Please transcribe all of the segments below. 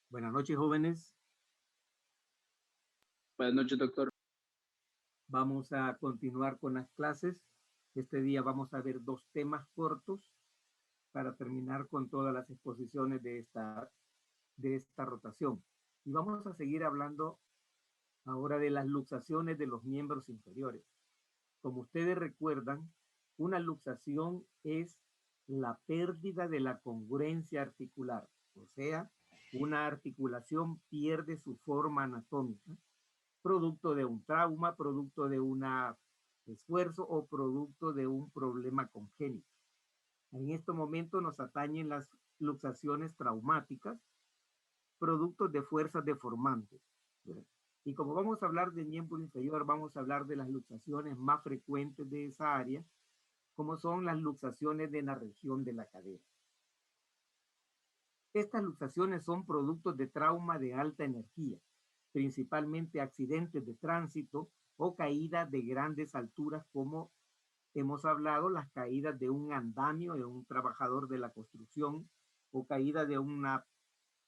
Buenas noches, jóvenes. Buenas noches, doctor. Vamos a continuar con las clases. Este día vamos a ver dos temas cortos para terminar con todas las exposiciones de esta rotación. Y vamos a seguir hablando ahora de las luxaciones de los miembros inferiores. Como ustedes recuerdan, una luxación es la pérdida de la congruencia articular, o sea, una articulación pierde su forma anatómica, producto de un trauma, producto de un esfuerzo o producto de un problema congénito. En este momento nos atañen las luxaciones traumáticas, productos de fuerzas deformantes. Y como vamos a hablar de miembro inferior, vamos a hablar de las luxaciones más frecuentes de esa área, como son las luxaciones de la región de la cadera. Estas luxaciones son productos de trauma de alta energía, principalmente accidentes de tránsito o caídas de grandes alturas, como hemos hablado, las caídas de un andamio, de un trabajador de la construcción, o caída de una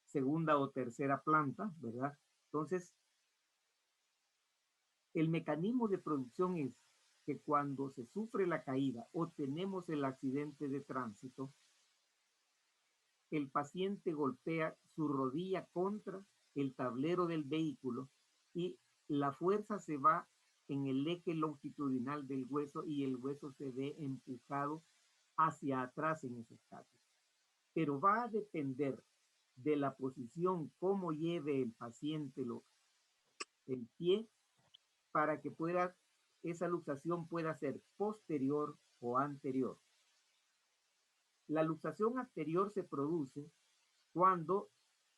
segunda o tercera planta, ¿verdad? Entonces, el mecanismo de producción es que cuando se sufre la caída o tenemos el accidente de tránsito, el paciente golpea su rodilla contra el tablero del vehículo y la fuerza se va en el eje longitudinal del hueso y el hueso se ve empujado hacia atrás en esos casos. Pero va a depender de la posición, cómo lleve el paciente el pie, para que esa luxación pueda ser posterior o anterior. La luxación anterior se produce cuando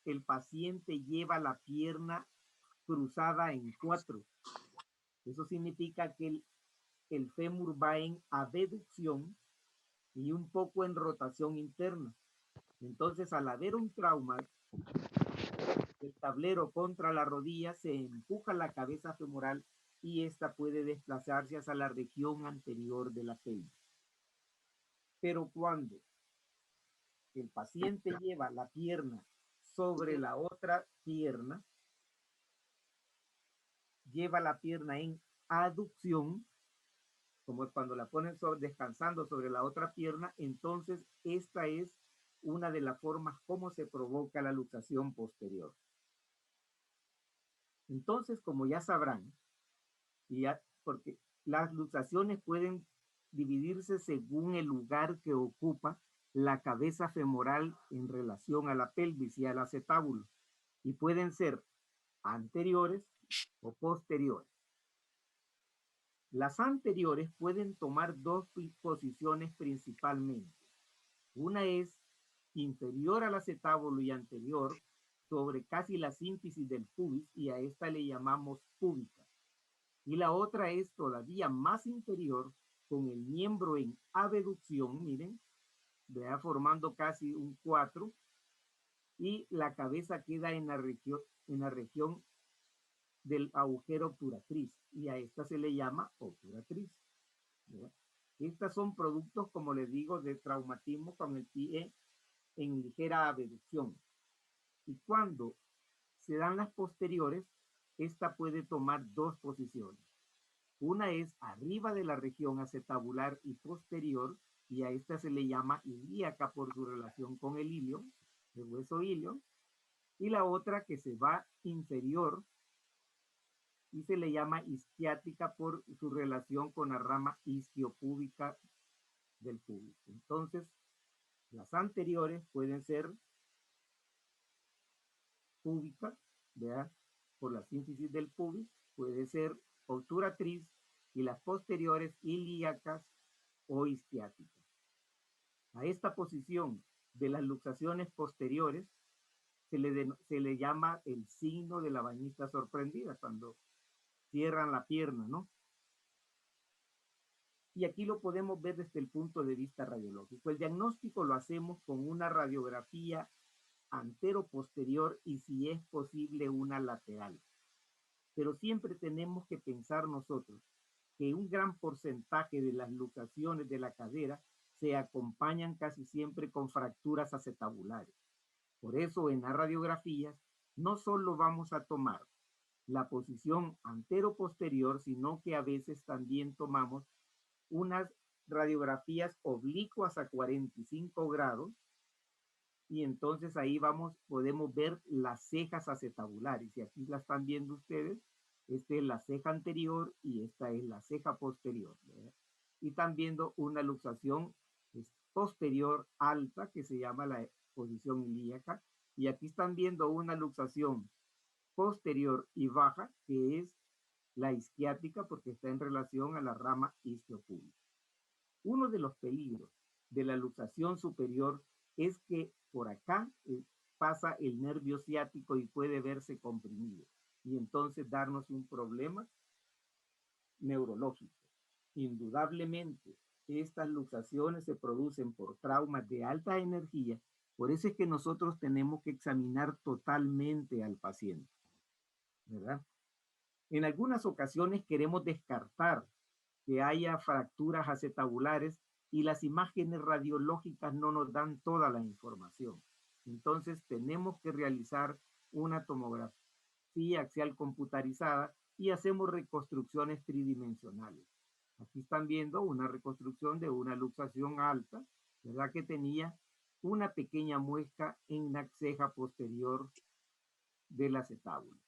el paciente lleva la pierna cruzada en cuatro. Eso significa que el fémur va en abducción y un poco en rotación interna. Entonces, al haber un trauma del tablero contra la rodilla, se empuja la cabeza femoral y esta puede desplazarse hacia la región anterior de la pelvis. Pero cuando el paciente lleva la pierna sobre la otra pierna, lleva la pierna en aducción, como cuando la ponen descansando sobre la otra pierna, entonces esta es una de las formas como se provoca la luxación posterior. Entonces, como ya sabrán, porque las luxaciones pueden dividirse según el lugar que ocupa la cabeza femoral en relación a la pelvis y al acetábulo, y pueden ser anteriores o posteriores. Las anteriores pueden tomar dos posiciones principalmente. Una es inferior al acetábulo y anterior sobre casi la sínfisis del pubis, y a esta le llamamos púbica. Y la otra es todavía más inferior, con el miembro en abducción, miren, vea, formando casi un 4, y la cabeza queda en la región del agujero obturatriz, y a esta se le llama obturatriz. ¿Verdad? Estas son productos, como les digo, de traumatismo con el pie en ligera abducción. Y cuando se dan las posteriores, esta puede tomar dos posiciones. Una es arriba de la región acetabular y posterior, y a esta se le llama ilíaca por su relación con el ilio, el hueso ilio, y la otra que se va inferior y se le llama isquiática por su relación con la rama isquiopúbica del pubis. Entonces, las anteriores pueden ser púbica, ¿verdad? Por la sínfisis del pubis, puede ser obturatriz, y las posteriores ilíacas o isquiáticas. A esta posición de las luxaciones posteriores se le llama el signo de la bañista sorprendida, cuando cierran la pierna, ¿no? Y aquí lo podemos ver desde el punto de vista radiológico. El diagnóstico lo hacemos con una radiografía antero-posterior y, si es posible, una lateral. Pero siempre tenemos que pensar nosotros que un gran porcentaje de las luxaciones de la cadera se acompañan casi siempre con fracturas acetabulares. Por eso en las radiografías no solo vamos a tomar la posición antero-posterior, sino que a veces también tomamos unas radiografías oblicuas a 45 grados y entonces ahí podemos ver las cejas acetabulares. Y aquí la están viendo ustedes. Esta es la ceja anterior y esta es la ceja posterior, ¿verdad? Y están viendo una luxación posterior alta que se llama la posición ilíaca. Y aquí están viendo una luxación posterior y baja que es la isquiática porque está en relación a la rama isquiopúbica. Uno de los peligros de la luxación superior es que por acá pasa el nervio ciático y puede verse comprimido y entonces darnos un problema neurológico. Indudablemente, estas luxaciones se producen por traumas de alta energía, por eso es que nosotros tenemos que examinar totalmente al paciente, ¿verdad? En algunas ocasiones queremos descartar que haya fracturas acetabulares y las imágenes radiológicas no nos dan toda la información. Entonces tenemos que realizar una tomografía axial computarizada y hacemos reconstrucciones tridimensionales. Aquí están viendo una reconstrucción de una luxación alta, ¿verdad? Que tenía una pequeña muesca en la ceja posterior del acetábulo.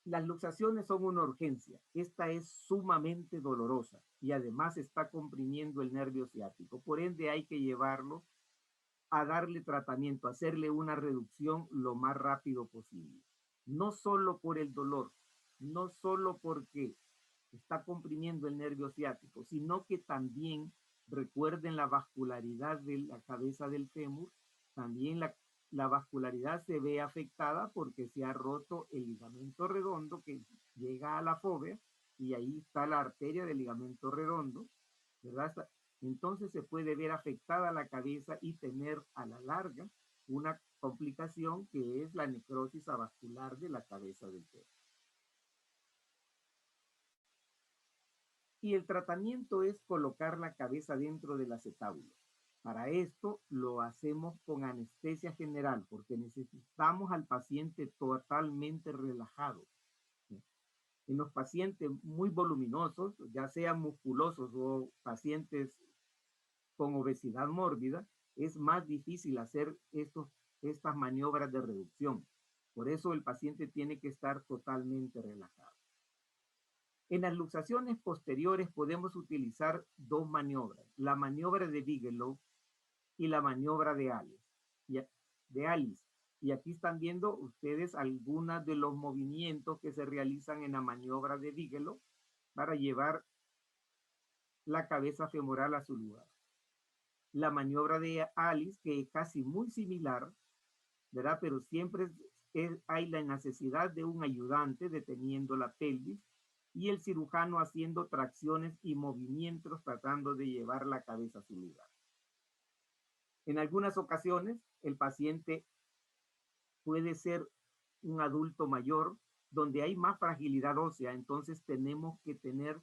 Las luxaciones son una urgencia. Esta es sumamente dolorosa y además está comprimiendo el nervio ciático. Por ende, hay que llevarlo a darle tratamiento, a hacerle una reducción lo más rápido posible. No solo por el dolor, no solo porque está comprimiendo el nervio ciático, sino que también recuerden la vascularidad de la cabeza del fémur, también la vascularidad se ve afectada porque se ha roto el ligamento redondo que llega a la fóvea y ahí está la arteria del ligamento redondo, ¿verdad? Entonces se puede ver afectada la cabeza y tener a la larga una complicación que es la necrosis avascular de la cabeza del fémur. Y el tratamiento es colocar la cabeza dentro del acetábulo. Para esto lo hacemos con anestesia general porque necesitamos al paciente totalmente relajado. En los pacientes muy voluminosos, ya sean musculosos o pacientes con obesidad mórbida, es más difícil hacer estas maniobras de reducción. Por eso el paciente tiene que estar totalmente relajado. En las luxaciones posteriores podemos utilizar dos maniobras, la maniobra de Bigelow y la maniobra de Alice. Y aquí están viendo ustedes algunos de los movimientos que se realizan en la maniobra de Bigelow para llevar la cabeza femoral a su lugar. La maniobra de Alice, que es casi muy similar, ¿verdad? Pero siempre hay la necesidad de un ayudante deteniendo la pelvis y el cirujano haciendo tracciones y movimientos tratando de llevar la cabeza a su lugar. En algunas ocasiones, el paciente puede ser un adulto mayor donde hay más fragilidad ósea, entonces tenemos que tener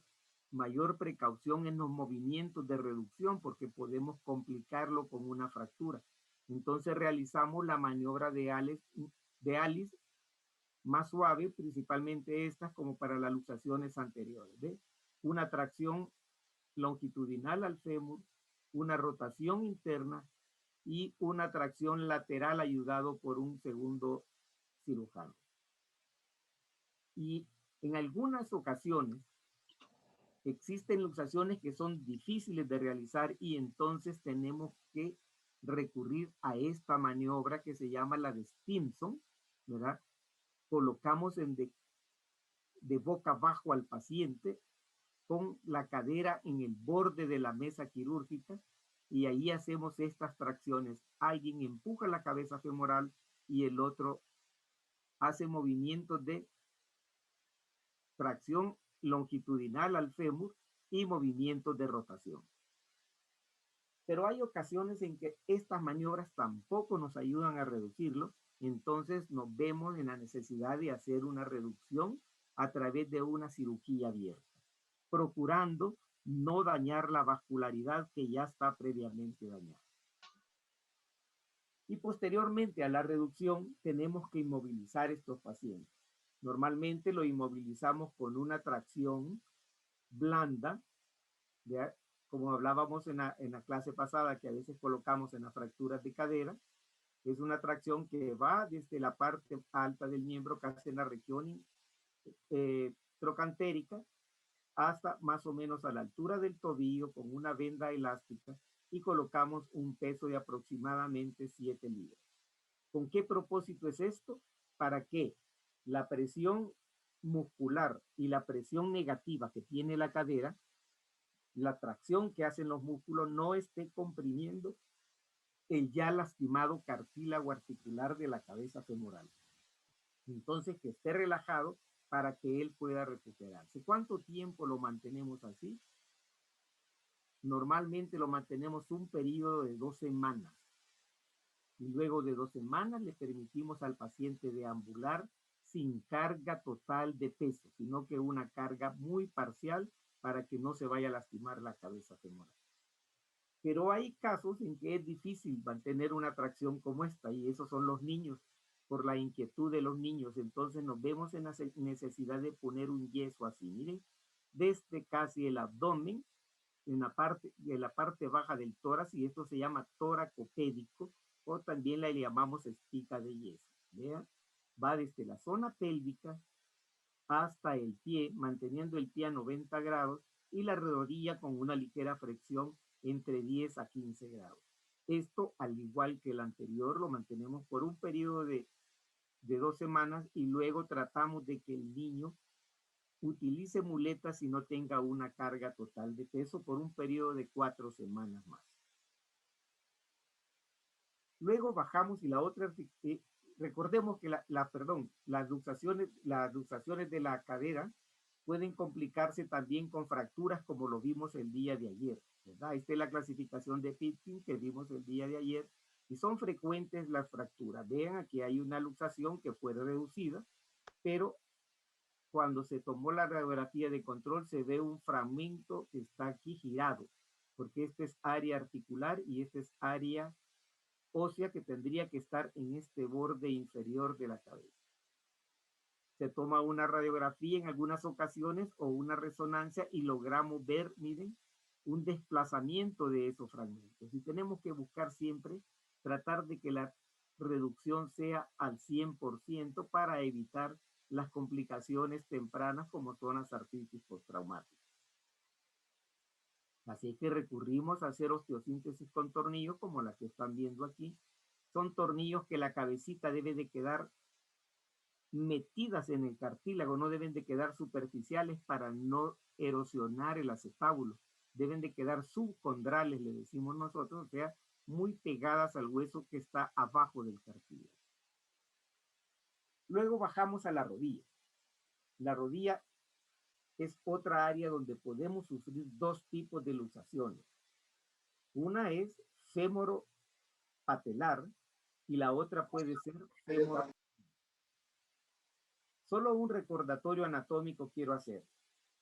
mayor precaución en los movimientos de reducción porque podemos complicarlo con una fractura. Entonces realizamos la maniobra de Alice más suave, principalmente estas como para las luxaciones anteriores. ¿Ve? Una tracción longitudinal al fémur, una rotación interna y una tracción lateral ayudado por un segundo cirujano. Y en algunas ocasiones existen luxaciones que son difíciles de realizar y entonces tenemos que recurrir a esta maniobra que se llama la de Stimson, ¿verdad? Colocamos de boca abajo al paciente con la cadera en el borde de la mesa quirúrgica y ahí hacemos estas tracciones. Alguien empuja la cabeza femoral y el otro hace movimientos de tracción longitudinal al fémur y movimientos de rotación. Pero hay ocasiones en que estas maniobras tampoco nos ayudan a reducirlo, entonces nos vemos en la necesidad de hacer una reducción a través de una cirugía abierta, procurando no dañar la vascularidad que ya está previamente dañada. Y posteriormente a la reducción tenemos que inmovilizar estos pacientes. Normalmente lo inmovilizamos con una tracción blanda, ¿ya? Como hablábamos en la clase pasada, que a veces colocamos en las fracturas de cadera. Es una tracción que va desde la parte alta del miembro, casi en la región trocantérica, hasta más o menos a la altura del tobillo con una venda elástica y colocamos un peso de aproximadamente 7 libras. ¿Con qué propósito es esto? Para que la presión muscular y la presión negativa que tiene la cadera, la tracción que hacen los músculos, no esté comprimiendo el ya lastimado cartílago articular de la cabeza femoral. Entonces, que esté relajado para que él pueda recuperarse. ¿Cuánto tiempo lo mantenemos así? Normalmente lo mantenemos un periodo de 2 semanas. Y luego de 2 semanas le permitimos al paciente deambular sin carga total de peso, sino que una carga muy parcial para que no se vaya a lastimar la cabeza femoral. Pero hay casos en que es difícil mantener una tracción como esta, y esos son los niños, por la inquietud de los niños. Entonces nos vemos en la necesidad de poner un yeso así, miren, desde casi el abdomen, en la parte baja del tórax, y esto se llama toracopédico, o también la llamamos espica de yeso. Vean, va desde la zona pélvica hasta el pie, manteniendo el pie a 90 grados y la rodilla con una ligera flexión entre 10 a 15 grados. Esto, al igual que el anterior, lo mantenemos por un periodo de 2 semanas y luego tratamos de que el niño utilice muletas y no tenga una carga total de peso por un periodo de 4 semanas más. Luego bajamos y la otra, recordemos que las luxaciones de la cadera pueden complicarse también con fracturas como lo vimos el día de ayer, ¿verdad? Esta es la clasificación de Pitkin que vimos el día de ayer y son frecuentes las fracturas. Vean, aquí hay una luxación que fue reducida, pero cuando se tomó la radiografía de control se ve un fragmento que está aquí girado, porque esta es área articular y esta es área ósea que tendría que estar en este borde inferior de la cabeza. Se toma una radiografía en algunas ocasiones o una resonancia y logramos ver, miren, un desplazamiento de esos fragmentos. Y tenemos que buscar siempre tratar de que la reducción sea al 100% para evitar las complicaciones tempranas como son las artritis postraumáticas. Así que recurrimos a hacer osteosíntesis con tornillos como la que están viendo aquí. Son tornillos que la cabecita debe de quedar metidas en el cartílago, no deben de quedar superficiales para no erosionar el acetábulo. Deben de quedar subcondrales, le decimos nosotros, o sea, muy pegadas al hueso que está abajo del cartílago. Luego bajamos a la rodilla. La rodilla es otra área donde podemos sufrir 2 tipos de luxaciones. Una es fémoro-patelar y la otra puede ser fémoro. Solo un recordatorio anatómico quiero hacer.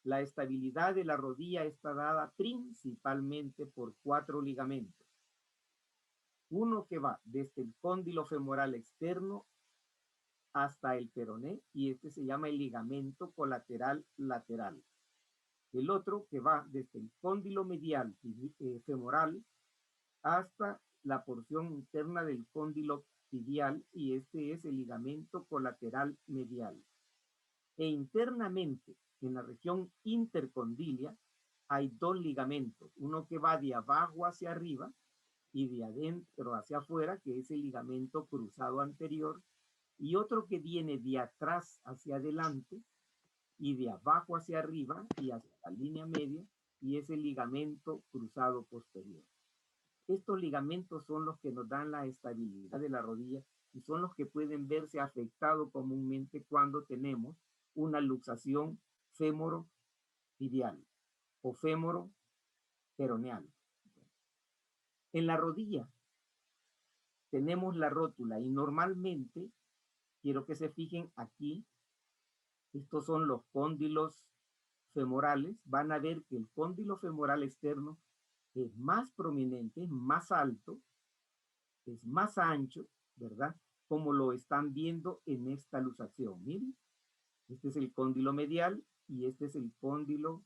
La estabilidad de la rodilla está dada principalmente por 4 ligamentos. Uno que va desde el cóndilo femoral externo hasta el peroné y este se llama el ligamento colateral lateral. El otro que va desde el cóndilo medial femoral hasta la porción interna del cóndilo tibial y este es el ligamento colateral medial. E internamente, en la región intercondilia, hay 2 ligamentos, uno que va de abajo hacia arriba y de adentro hacia afuera, que es el ligamento cruzado anterior, y otro que viene de atrás hacia adelante y de abajo hacia arriba y hacia la línea media, y es el ligamento cruzado posterior. Estos ligamentos son los que nos dan la estabilidad de la rodilla y son los que pueden verse afectados comúnmente cuando tenemos una luxación fémoro-tibial o fémoro-peroneal. En la rodilla tenemos la rótula y normalmente, quiero que se fijen aquí, estos son los cóndilos femorales, van a ver que el cóndilo femoral externo es más prominente, es más alto, es más ancho, ¿verdad? Como lo están viendo en esta luxación. Miren, este es el cóndilo medial y este es el cóndilo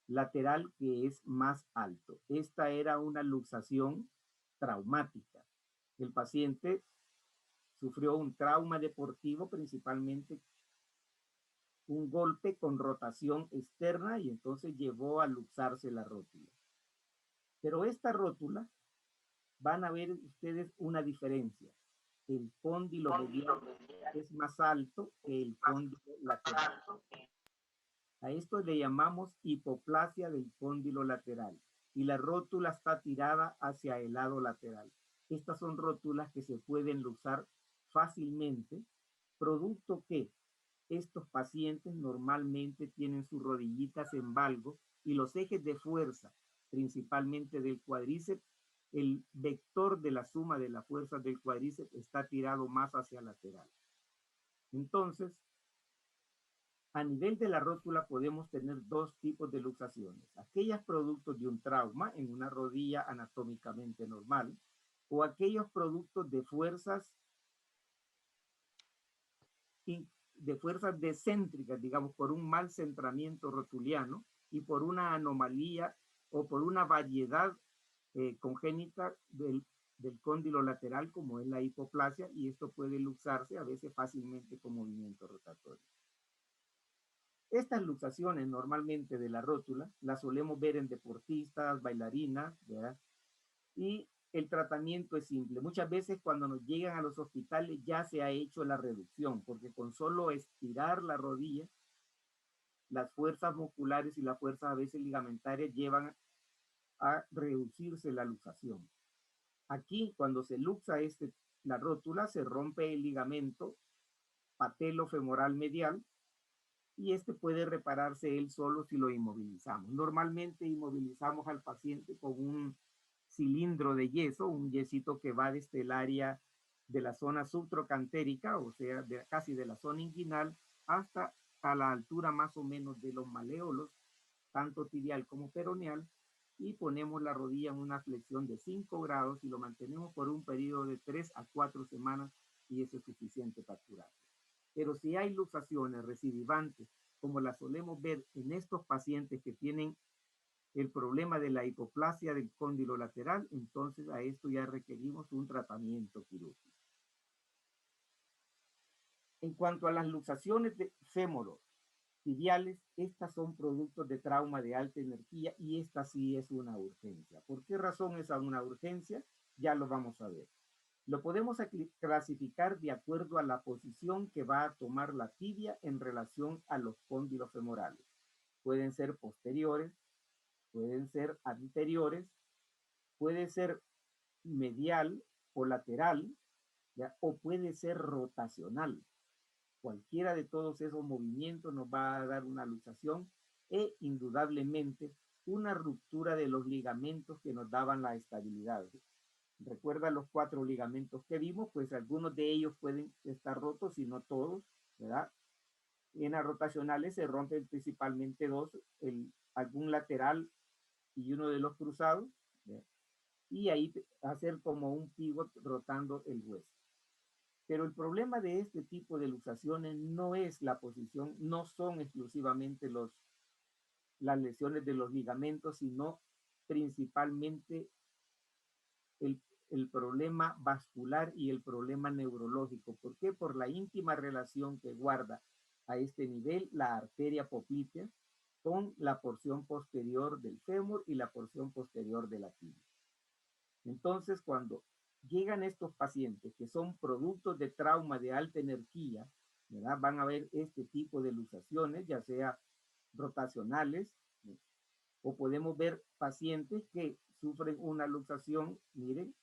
lateral que es más alto. Esta era una luxación traumática. El paciente sufrió un trauma deportivo, principalmente un golpe con rotación externa y entonces llevó a luxarse la rótula. Pero esta rótula, van a ver ustedes una diferencia. El cóndilo medial es más alto que el cóndilo lateral. A esto le llamamos hipoplasia del cóndilo lateral y la rótula está tirada hacia el lado lateral. Estas son rótulas que se pueden luxar fácilmente, producto que estos pacientes normalmente tienen sus rodillitas en valgo y los ejes de fuerza, principalmente del cuádriceps, el vector de la suma de las fuerzas del cuádriceps está tirado más hacia lateral. Entonces, a nivel de la rótula podemos tener dos tipos de luxaciones. Aquellas productos de un trauma en una rodilla anatómicamente normal o aquellos productos de fuerzas descéntricas, digamos, por un mal centramiento rotuliano y por una anomalía o por una variedad congénita del cóndilo lateral, como es la hipoplasia, y esto puede luxarse a veces fácilmente con movimiento rotatorio. Estas luxaciones normalmente de la rótula las solemos ver en deportistas, bailarinas, ¿verdad? Y el tratamiento es simple. Muchas veces cuando nos llegan a los hospitales ya se ha hecho la reducción, porque con solo estirar la rodilla, las fuerzas musculares y las fuerzas a veces ligamentarias llevan a reducirse la luxación. Aquí, cuando se luxa la rótula, se rompe el ligamento patelofemoral medial y este puede repararse él solo si lo inmovilizamos. Normalmente inmovilizamos al paciente con un cilindro de yeso, un yesito que va desde el área de la zona subtrocantérica, o sea, casi de la zona inguinal, hasta a la altura más o menos de los maleolos, tanto tibial como peroneal, y ponemos la rodilla en una flexión de 5 grados y lo mantenemos por un periodo de 3 a 4 semanas y eso es suficiente para curar. Pero si hay luxaciones recidivantes, como las solemos ver en estos pacientes que tienen el problema de la hipoplasia del cóndilo lateral, entonces a esto ya requerimos un tratamiento quirúrgico. En cuanto a las luxaciones de fémoro tibiales, estas son productos de trauma de alta energía y esta sí es una urgencia. ¿Por qué razón es una urgencia? Ya lo vamos a ver. Lo podemos clasificar de acuerdo a la posición que va a tomar la tibia en relación a los cóndilos femorales. Pueden ser posteriores, pueden ser anteriores, puede ser medial o lateral, ¿ya? O puede ser rotacional. Cualquiera de todos esos movimientos nos va a dar una luxación e indudablemente una ruptura de los ligamentos que nos daban la estabilidad. Recuerda los 4 ligamentos que vimos, pues algunos de ellos pueden estar rotos y no todos, ¿verdad? En las rotacionales se rompen principalmente dos, algún lateral y uno de los cruzados, ¿verdad? Y ahí hacer como un pivot rotando el hueso. Pero el problema de este tipo de luxaciones no es la posición, no son exclusivamente las lesiones de los ligamentos, sino principalmente el problema vascular y el problema neurológico. ¿Por qué? Por la íntima relación que guarda a este nivel la arteria poplitea con la porción posterior del fémur y la porción posterior de la tibia. Entonces, cuando llegan estos pacientes que son productos de trauma de alta energía, ¿verdad? Van a ver este tipo de luxaciones, ya sea rotacionales, ¿sí? O podemos ver pacientes que sufren una luxación, miren,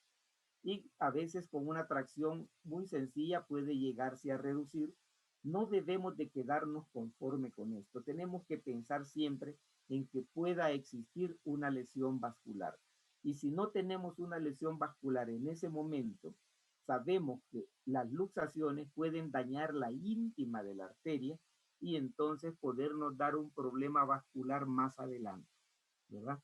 y a veces con una tracción muy sencilla puede llegarse a reducir. No debemos de quedarnos conforme con esto. Tenemos que pensar siempre en que pueda existir una lesión vascular. Y si no tenemos una lesión vascular en ese momento, sabemos que las luxaciones pueden dañar la íntima de la arteria y entonces podernos dar un problema vascular más adelante, ¿verdad?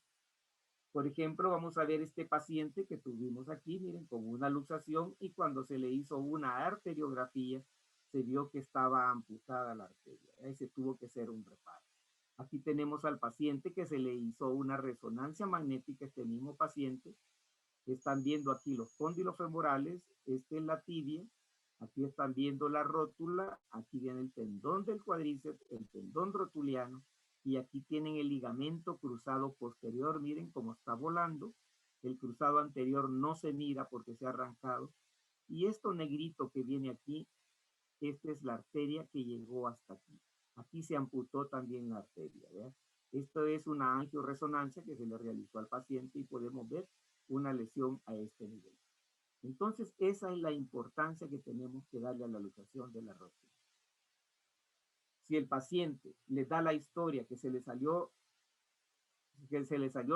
Por ejemplo, vamos a ver este paciente que tuvimos aquí, miren, con una luxación, y cuando se le hizo una arteriografía, se vio que estaba amputada la arteria. Ahí se tuvo que hacer un reparo. Aquí tenemos al paciente que se le hizo una resonancia magnética, este mismo paciente. Están viendo aquí los cóndilos femorales, este es la tibia, aquí están viendo la rótula, aquí viene el tendón del cuádriceps, el tendón rotuliano, y aquí tienen el ligamento cruzado posterior, miren cómo está volando, el cruzado anterior no se mira porque se ha arrancado, y esto negrito que viene aquí, esta es la arteria que llegó hasta aquí. Aquí se amputó también la arteria, ¿verdad? Esto es una angioresonancia que se le realizó al paciente y podemos ver una lesión a este nivel. Entonces, esa es la importancia que tenemos que darle a la luxación de la rótula. Si el paciente le da la historia que se le salió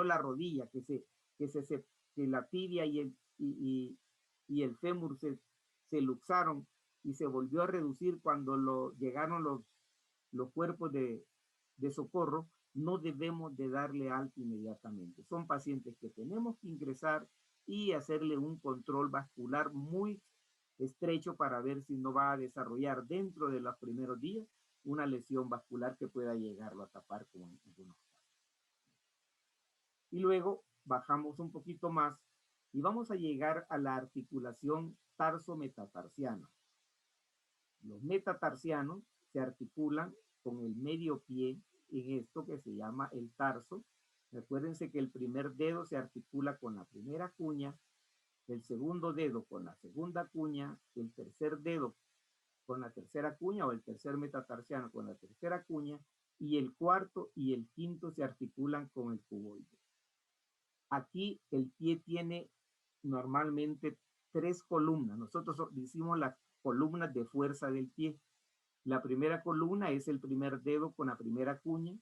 la rodilla, que la tibia y el fémur se luxaron y se volvió a reducir cuando llegaron los cuerpos de socorro, no debemos de darle alta inmediatamente. Son pacientes que tenemos que ingresar y hacerle un control vascular muy estrecho para ver si no va a desarrollar dentro de los primeros días una lesión vascular que pueda llegarlo a tapar como en algunos casos. Y luego bajamos un poquito más y vamos a llegar a la articulación tarso-metatarsiana. Los metatarsianos se articulan con el medio pie en esto que se llama el tarso. Recuérdense que el primer dedo se articula con la primera cuña, el segundo dedo con la segunda cuña, el tercer dedo con la tercera cuña o el tercer metatarsiano con la tercera cuña, y el cuarto y el quinto se articulan con el cuboide. Aquí el pie tiene normalmente 3 columnas. Nosotros decimos las columnas de fuerza del pie. La primera columna es el primer dedo con la primera cuña.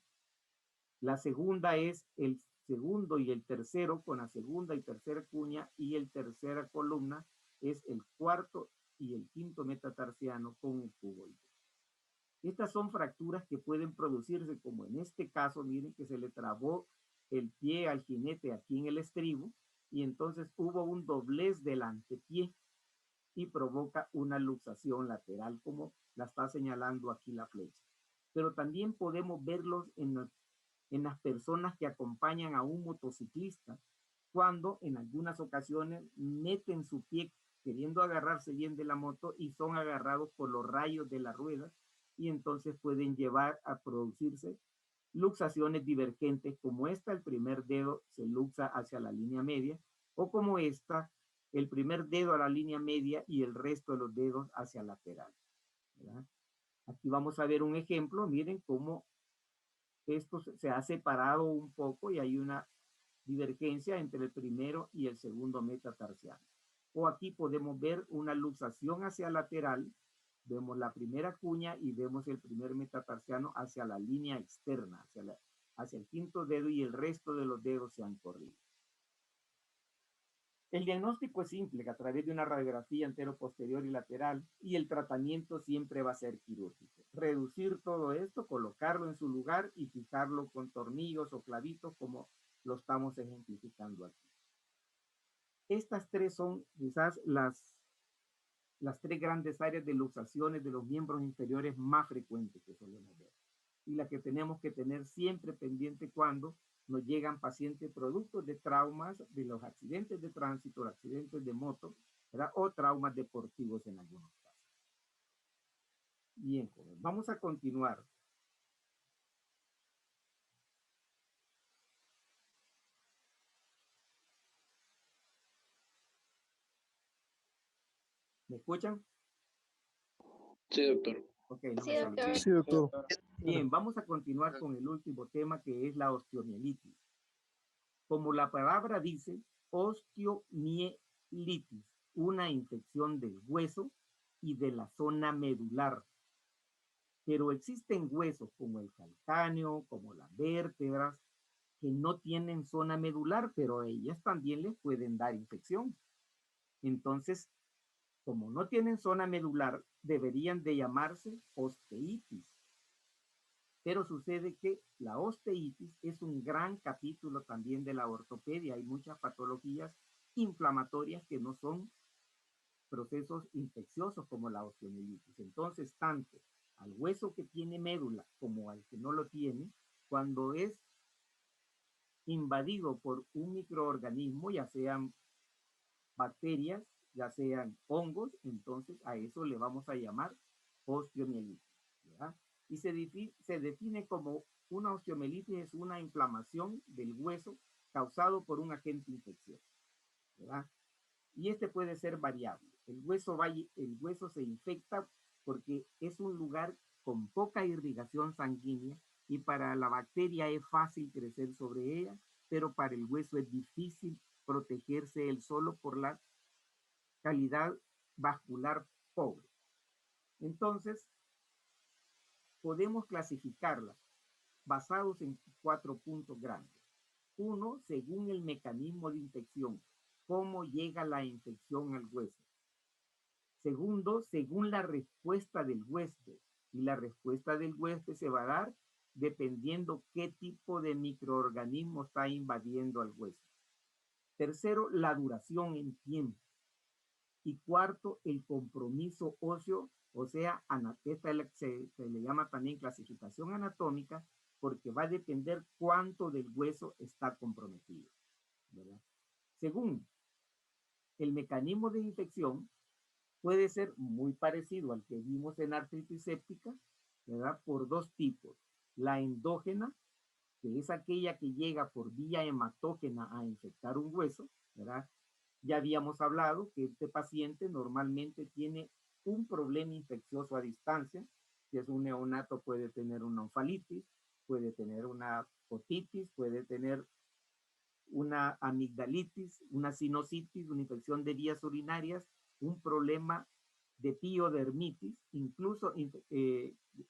La segunda es el segundo y el tercero con la segunda y tercera cuña. Y el tercera columna es el cuarto y el quinto metatarsiano con el cuboide. Estas son fracturas que pueden producirse, como en este caso, miren que se le trabó el pie al jinete aquí en el estribo y entonces hubo un doblez del antepié y provoca una luxación lateral, como la está señalando aquí la flecha. Pero también podemos verlos en las personas que acompañan a un motociclista, cuando en algunas ocasiones meten su pie queriendo agarrarse bien de la moto y son agarrados por los rayos de la rueda y entonces pueden llevar a producirse luxaciones divergentes como esta, el primer dedo se luxa hacia la línea media, o como esta, el primer dedo a la línea media y el resto de los dedos hacia lateral, ¿verdad? Aquí vamos a ver un ejemplo, miren cómo esto se ha separado un poco y hay una divergencia entre el primero y el segundo metatarsiano. O aquí podemos ver una luxación hacia lateral, vemos la primera cuña y vemos el primer metatarsiano hacia la línea externa, hacia el quinto dedo, y el resto de los dedos se han corrido. El diagnóstico es simple, a través de una radiografía antero-posterior y lateral, y el tratamiento siempre va a ser quirúrgico. Reducir todo esto, colocarlo en su lugar y fijarlo con tornillos o clavitos como lo estamos ejemplificando aquí. Estas tres son quizás las 3 grandes áreas de luxaciones de los miembros inferiores más frecuentes que solemos ver, y la que tenemos que tener siempre pendiente cuando nos llegan pacientes productos de traumas, de los accidentes de tránsito, accidentes de moto, ¿verdad? O traumas deportivos en algunos casos. Bien, joven, vamos a continuar. ¿Me escuchan? Sí, doctor. Ok, no Sí, me saludó. doctor. Sí, doctor. Bien, vamos a continuar con el último tema, que es la osteomielitis. Como la palabra dice, osteomielitis, una infección del hueso y de la zona medular. Pero existen huesos como el calcáneo, como las vértebras, que no tienen zona medular, pero a ellas también les pueden dar infección. Entonces, como no tienen zona medular, deberían de llamarse osteitis. Pero sucede que la osteitis es un gran capítulo también de la ortopedia. Hay muchas patologías inflamatorias que no son procesos infecciosos como la osteomielitis. Entonces, tanto al hueso que tiene médula como al que no lo tiene, cuando es invadido por un microorganismo, ya sean bacterias, ya sean hongos, entonces a eso le vamos a llamar osteomielitis, ¿verdad? Y se define como una osteomielitis es una inflamación del hueso causado por un agente infeccioso, ¿verdad? Y este puede ser variable. El hueso se infecta porque es un lugar con poca irrigación sanguínea y para la bacteria es fácil crecer sobre ella, pero para el hueso es difícil protegerse él solo por la calidad vascular pobre. Entonces, podemos clasificarlas basados en 4 puntos grandes. Uno, según el mecanismo de infección, cómo llega la infección al hueso. Segundo, según la respuesta del huésped. Y la respuesta del huésped se va a dar dependiendo qué tipo de microorganismo está invadiendo al hueso. Tercero, la duración en tiempo. Y cuarto, el compromiso óseo, o sea, esta se le llama también clasificación anatómica, porque va a depender cuánto del hueso está comprometido, ¿verdad? Según el mecanismo de infección, puede ser muy parecido al que vimos en artritis séptica, ¿verdad? Por dos tipos. La endógena, que es aquella que llega por vía hematógena a infectar un hueso, ¿verdad? Ya habíamos hablado que este paciente normalmente tiene un problema infeccioso a distancia. Si es un neonato puede tener una onfalitis, puede tener una otitis, puede tener una amigdalitis, una sinusitis, una infección de vías urinarias, un problema de piodermitis, incluso,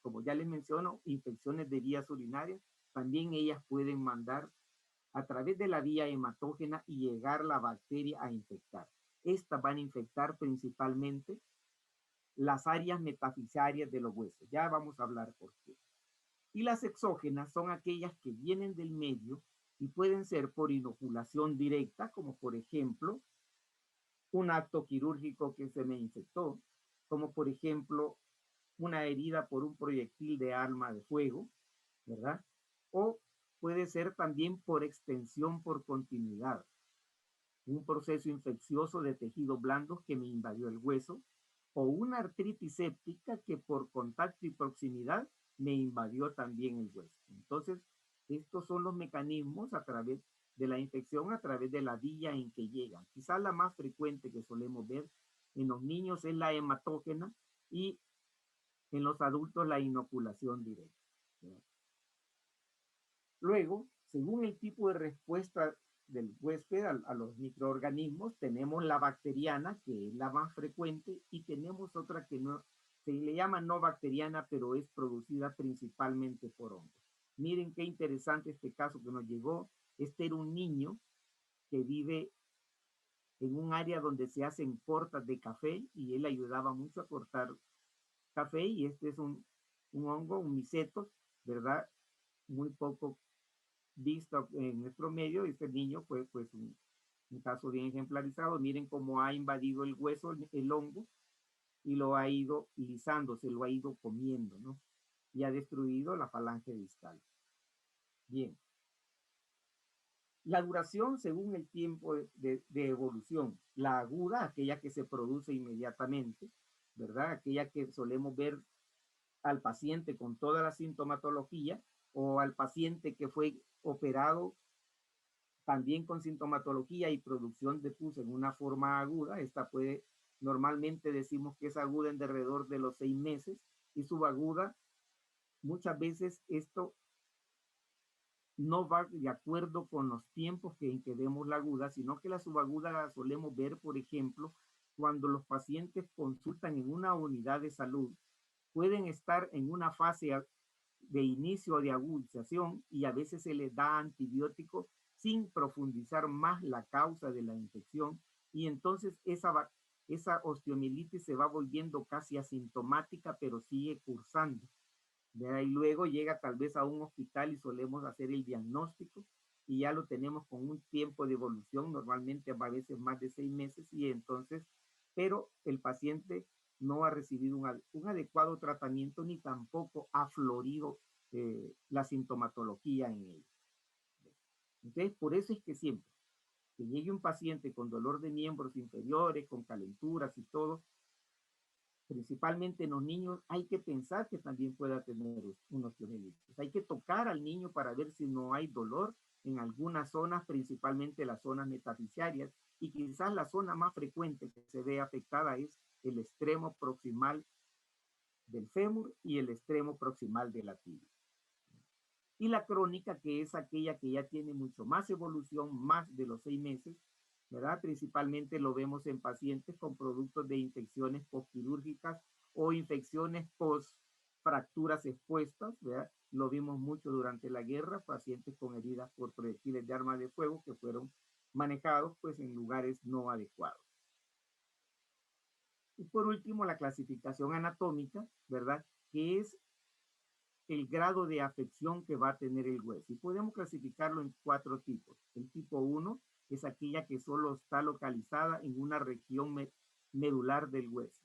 como ya les menciono, infecciones de vías urinarias, también ellas pueden mandar a través de la vía hematógena y llegar la bacteria a infectar. Estas van a infectar principalmente las áreas metafisarias de los huesos. Ya vamos a hablar por qué. Y las exógenas son aquellas que vienen del medio y pueden ser por inoculación directa, como por ejemplo un acto quirúrgico que se me infectó, como por ejemplo una herida por un proyectil de arma de fuego, ¿verdad? O puede ser también por extensión por continuidad, un proceso infeccioso de tejidos blandos que me invadió el hueso, o una artritis séptica que por contacto y proximidad me invadió también el hueso. Entonces, estos son los mecanismos a través de la infección, a través de la vía en que llegan. Quizás la más frecuente que solemos ver en los niños es la hematógena y en los adultos la inoculación directa. Luego, según el tipo de respuesta del huésped a los microorganismos, tenemos la bacteriana, que es la más frecuente, y tenemos otra que no, se le llama no bacteriana, pero es producida principalmente por hongos. Miren qué interesante este caso que nos llegó. Este era un niño que vive en un área donde se hacen cortas de café y él ayudaba mucho a cortar café y este es un hongo, un miceto, ¿verdad? Muy poco visto en nuestro medio. Este niño fue pues un caso bien ejemplarizado. Miren cómo ha invadido el hueso, el hongo, y lo ha ido lisando, se lo ha ido comiendo, ¿no? Y ha destruido la falange distal. Bien. La duración según el tiempo de evolución. La aguda, aquella que se produce inmediatamente, ¿verdad? Aquella que solemos ver al paciente con toda la sintomatología o al paciente que fue operado también con sintomatología y producción de pus en una forma aguda. Esta puede, normalmente decimos que es aguda en alrededor de los 6 meses y subaguda, muchas veces esto no va de acuerdo con los tiempos en que vemos la aguda, sino que la subaguda la solemos ver, por ejemplo, cuando los pacientes consultan en una unidad de salud, pueden estar en una fase de inicio de agudización y a veces se les da antibióticos sin profundizar más la causa de la infección y entonces esa osteomielitis se va volviendo casi asintomática pero sigue cursando. ¿verdad? Y luego llega tal vez a un hospital y solemos hacer el diagnóstico y ya lo tenemos con un tiempo de evolución, normalmente a veces más de 6 meses, y entonces, pero el paciente no ha recibido un adecuado tratamiento ni tampoco ha florido la sintomatología en él. Entonces, por eso es que siempre que llegue un paciente con dolor de miembros inferiores, con calenturas y todo, principalmente en los niños, hay que pensar que también pueda tener un osteomielitis. Hay que tocar al niño para ver si no hay dolor en algunas zonas, principalmente las zonas metafisiarias, y quizás la zona más frecuente que se ve afectada es el extremo proximal del fémur y el extremo proximal de la tibia. Y la crónica, que es aquella que ya tiene mucho más evolución, más de los 6 meses, ¿verdad? Principalmente lo vemos en pacientes con productos de infecciones postquirúrgicas o infecciones post fracturas expuestas, ¿verdad? Lo vimos mucho durante la guerra, pacientes con heridas por proyectiles de arma de fuego que fueron manejados pues en lugares no adecuados. Y por último, la clasificación anatómica, ¿verdad? Que es el grado de afección que va a tener el hueso. Y podemos clasificarlo en 4 tipos. El tipo 1 es aquella que solo está localizada en una región medular del hueso.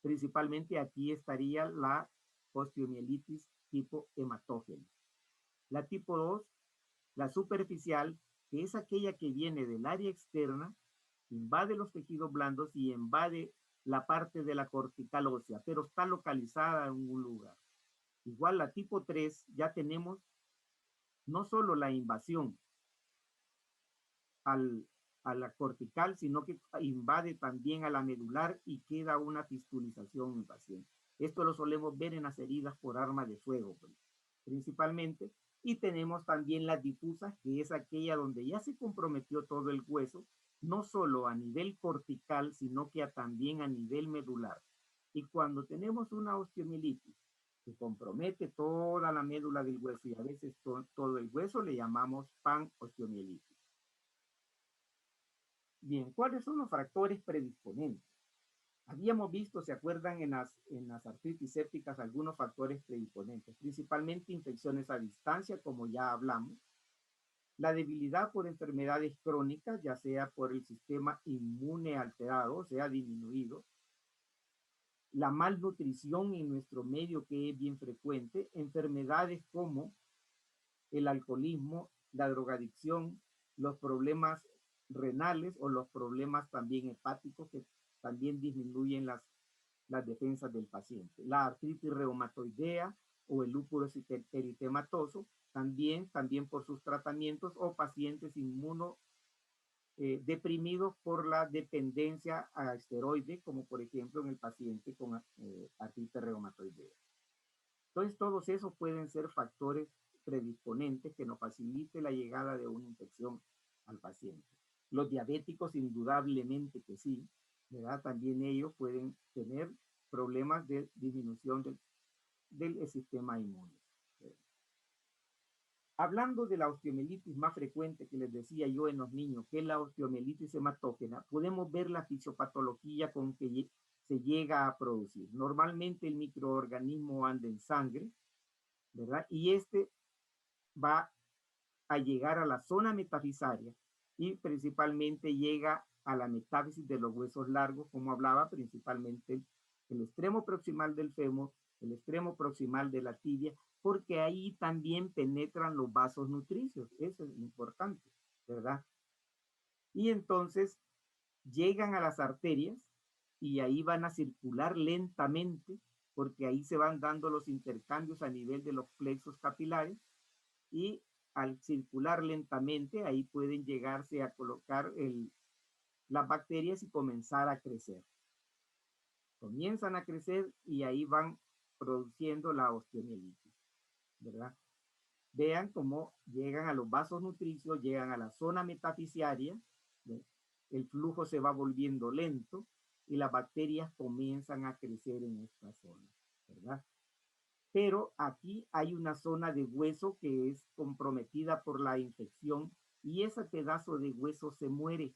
Principalmente aquí estaría la osteomielitis tipo hematógena. La tipo 2, la superficial, que es aquella que viene del área externa, invade los tejidos blandos y invade la parte de la cortical ósea, pero está localizada en un lugar. Igual la tipo 3, ya tenemos no solo la invasión a la cortical, sino que invade también a la medular y queda una fistulización en el paciente. Esto lo solemos ver en las heridas por arma de fuego, principalmente. Y tenemos también las difusas, que es aquella donde ya se comprometió todo el hueso, no solo a nivel cortical, sino que también a nivel medular. Y cuando tenemos una osteomielitis que compromete toda la médula del hueso y a veces todo el hueso, le llamamos pan-osteomielitis. Bien, ¿cuáles son los factores predisponentes? Habíamos visto, ¿se acuerdan en las artritis sépticas algunos factores predisponentes? Principalmente infecciones a distancia, como ya hablamos. La debilidad por enfermedades crónicas, ya sea por el sistema inmune alterado, o sea, disminuido. La malnutrición en nuestro medio, que es bien frecuente. Enfermedades como el alcoholismo, la drogadicción, los problemas renales o los problemas también hepáticos que también disminuyen las defensas del paciente. La artritis reumatoidea o el lúpulo eritematoso, también por sus tratamientos, o pacientes deprimidos por la dependencia a esteroides, como por ejemplo en el paciente con artritis reumatoidea. Entonces, todos esos pueden ser factores predisponentes que nos facilite la llegada de una infección al paciente. Los diabéticos, indudablemente que sí, ¿verdad? También ellos pueden tener problemas de disminución del sistema inmune. Hablando de la osteomielitis más frecuente que les decía yo en los niños, que es la osteomielitis hematógena, podemos ver la fisiopatología con que se llega a producir. Normalmente el microorganismo anda en sangre, ¿verdad? Y este va a llegar a la zona metafisaria y principalmente llega a la metáfisis de los huesos largos, como hablaba, principalmente el extremo proximal del fémur, el extremo proximal de la tibia, porque ahí también penetran los vasos nutricios. Eso es importante, ¿verdad? Y entonces llegan a las arterias y ahí van a circular lentamente, porque ahí se van dando los intercambios a nivel de los plexos capilares, y al circular lentamente ahí pueden llegarse a colocar las bacterias y comenzar a crecer. Comienzan a crecer y ahí van produciendo la osteomielitis, ¿verdad? Vean cómo llegan a los vasos nutricios, llegan a la zona metafisiaria, ¿ve? El flujo se va volviendo lento y las bacterias comienzan a crecer en esta zona, ¿verdad? Pero aquí hay una zona de hueso que es comprometida por la infección y ese pedazo de hueso se muere,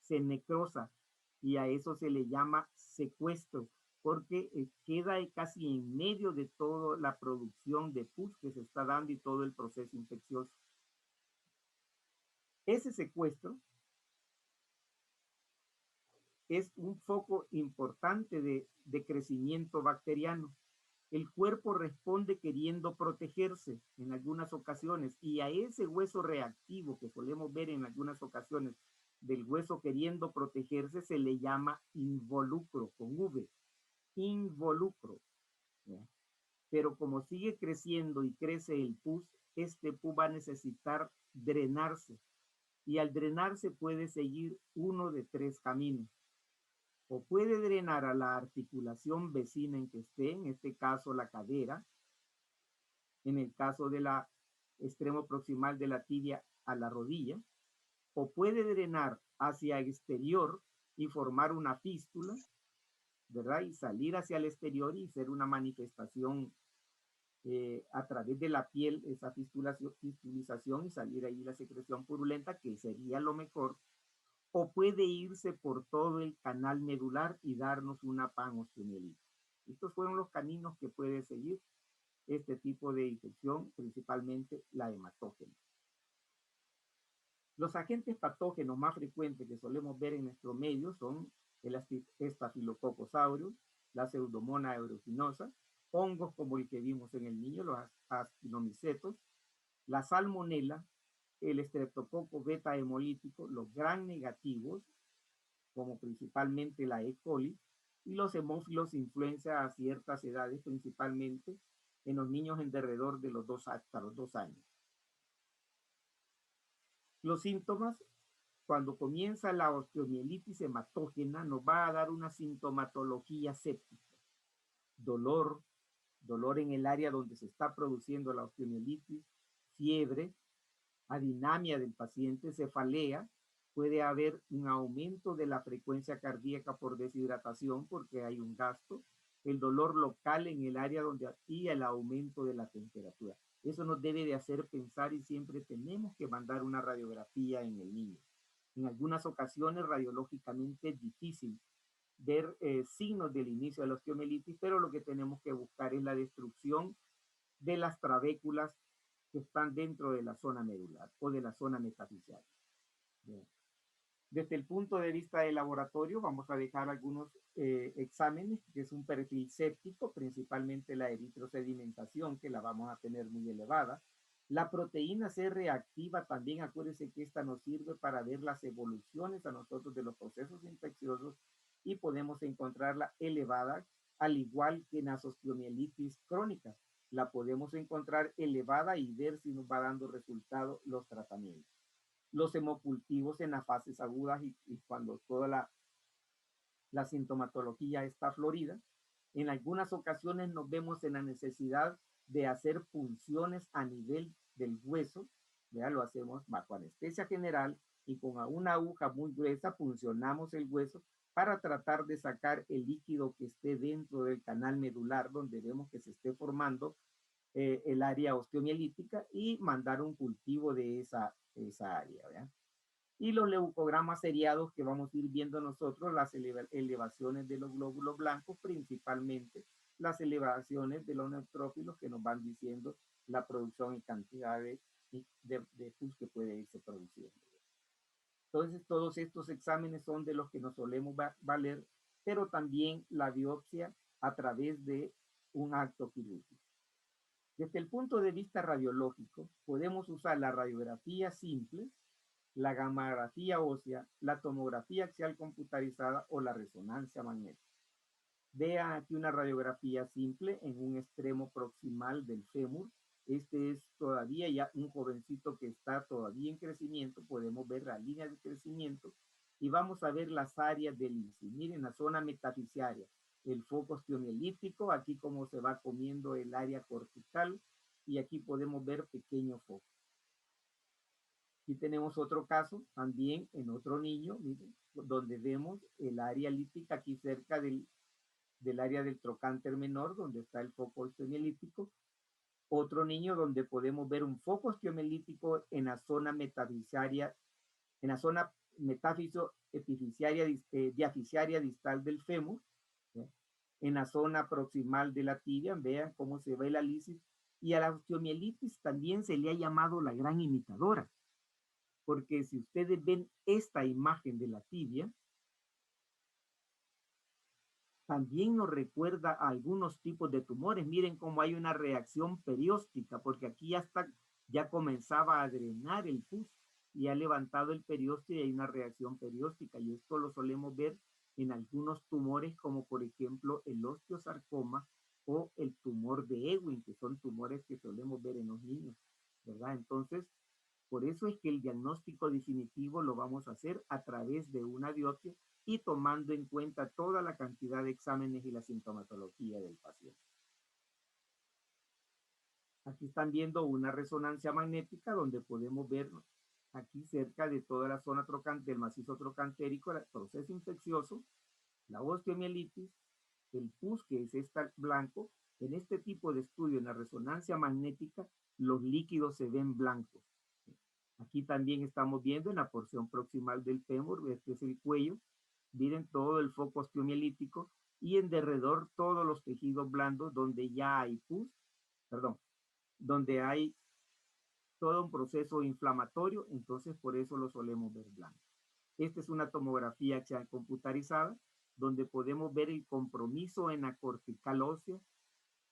se necrosa, y a eso se le llama secuestro porque queda casi en medio de toda la producción de pus que se está dando y todo el proceso infeccioso. Ese secuestro es un foco importante de crecimiento bacteriano. El cuerpo responde queriendo protegerse en algunas ocasiones, y a ese hueso reactivo que solemos ver en algunas ocasiones del hueso queriendo protegerse se le llama involucro, con V, involucro. ¿Ya? Pero como sigue creciendo y crece el pus, este pus va a necesitar drenarse, y al drenarse puede seguir uno de tres caminos. O puede drenar a la articulación vecina en que esté, en este caso la cadera, en el caso del extremo proximal de la tibia a la rodilla, o puede drenar hacia el exterior y formar una fístula, ¿verdad? Y salir hacia el exterior y ser una manifestación a través de la piel, esa fistulización, y salir ahí la secreción purulenta, que sería lo mejor. O puede irse por todo el canal medular y darnos una panosteomielitis. Estos fueron los caminos que puede seguir este tipo de infección, principalmente la hematógena. Los agentes patógenos más frecuentes que solemos ver en nuestro medio son el Staphylococcus aureus, la Pseudomonas aeruginosa, hongos como el que vimos en el niño, los actinomycetos, la salmonela, el estreptococo beta hemolítico, los gram negativos, como principalmente la E. coli, y los hemófilos influenza a ciertas edades, principalmente en los niños en derredor de hasta los 2 años. Los síntomas, cuando comienza la osteomielitis hematógena, nos va a dar una sintomatología séptica. Dolor en el área donde se está produciendo la osteomielitis, fiebre, adinamia del paciente, cefalea, puede haber un aumento de la frecuencia cardíaca por deshidratación porque hay un gasto, el dolor local en el área donde y el aumento de la temperatura. Eso nos debe de hacer pensar y siempre tenemos que mandar una radiografía en el niño. En algunas ocasiones radiológicamente es difícil ver signos del inicio de la osteomielitis, pero lo que tenemos que buscar es la destrucción de las trabéculas que están dentro de la zona medular o de la zona metafisiaria. Bien. Desde el punto de vista del laboratorio, vamos a dejar algunos exámenes, que es un perfil séptico, principalmente la eritrosedimentación, que la vamos a tener muy elevada. La proteína C reactiva también, acuérdense que esta nos sirve para ver las evoluciones a nosotros de los procesos infecciosos, y podemos encontrarla elevada, al igual que en osteomielitis crónica. La podemos encontrar elevada y ver si nos va dando resultado los tratamientos. Los hemocultivos en las fases agudas y cuando toda la sintomatología está florida. En algunas ocasiones nos vemos en la necesidad de hacer punciones a nivel del hueso. Ya lo hacemos bajo anestesia general y con una aguja muy gruesa puncionamos el hueso para tratar de sacar el líquido que esté dentro del canal medular donde vemos que se esté formando el área osteomielítica, y mandar un cultivo de esa área, ¿verdad? Y los leucogramas seriados que vamos a ir viendo nosotros, las elevaciones de los glóbulos blancos, principalmente las elevaciones de los neutrófilos, que nos van diciendo la producción y cantidad de pus que puede irse produciendo. Entonces, todos estos exámenes son de los que nos solemos valer, pero también la biopsia a través de un acto quirúrgico. Desde el punto de vista radiológico, podemos usar la radiografía simple, la gammagrafía ósea, la tomografía axial computarizada o la resonancia magnética. Vean aquí una radiografía simple en un extremo proximal del fémur. Este es todavía ya un jovencito que está todavía en crecimiento. Podemos ver la línea de crecimiento y vamos a ver las áreas del INSI. Miren la zona metafisiaria, el foco osteomielítico, aquí como se va comiendo el área cortical, y aquí podemos ver pequeños focos. Aquí tenemos otro caso también en otro niño, miren, donde vemos el área lítica aquí cerca del área del trocánter menor, donde está el foco osteomielítico. Otro niño donde podemos ver un foco osteomielítico en la zona metafisiaria, en la zona metáfiso epifisiaria, diaficiaria distal del fémur, ¿sí? en la zona proximal de la tibia, vean cómo se ve la lisis, y a la osteomielitis también se le ha llamado la gran imitadora, porque si ustedes ven esta imagen de la tibia, también nos recuerda a algunos tipos de tumores. Miren cómo hay una reacción perióstica, porque aquí ya comenzaba a drenar el pus y ha levantado el periósteo y hay una reacción perióstica. Y esto lo solemos ver en algunos tumores, como por ejemplo el osteosarcoma o el tumor de Ewing, que son tumores que solemos ver en los niños, ¿verdad? Entonces, por eso es que el diagnóstico definitivo lo vamos a hacer a través de una biopsia y tomando en cuenta toda la cantidad de exámenes y la sintomatología del paciente. Aquí están viendo una resonancia magnética donde podemos ver aquí cerca de toda la zona del macizo trocantérico el proceso infeccioso, la osteomielitis, el pus, que es este blanco. En este tipo de estudio, en la resonancia magnética, los líquidos se ven blancos. Aquí también estamos viendo en la porción proximal del fémur, este es el cuello, miren todo el foco osteomielítico y en derredor todos los tejidos blandos donde ya hay pus, perdón, donde hay todo un proceso inflamatorio, entonces por eso lo solemos ver blanco. Esta es una tomografía computarizada donde podemos ver el compromiso en la cortical ósea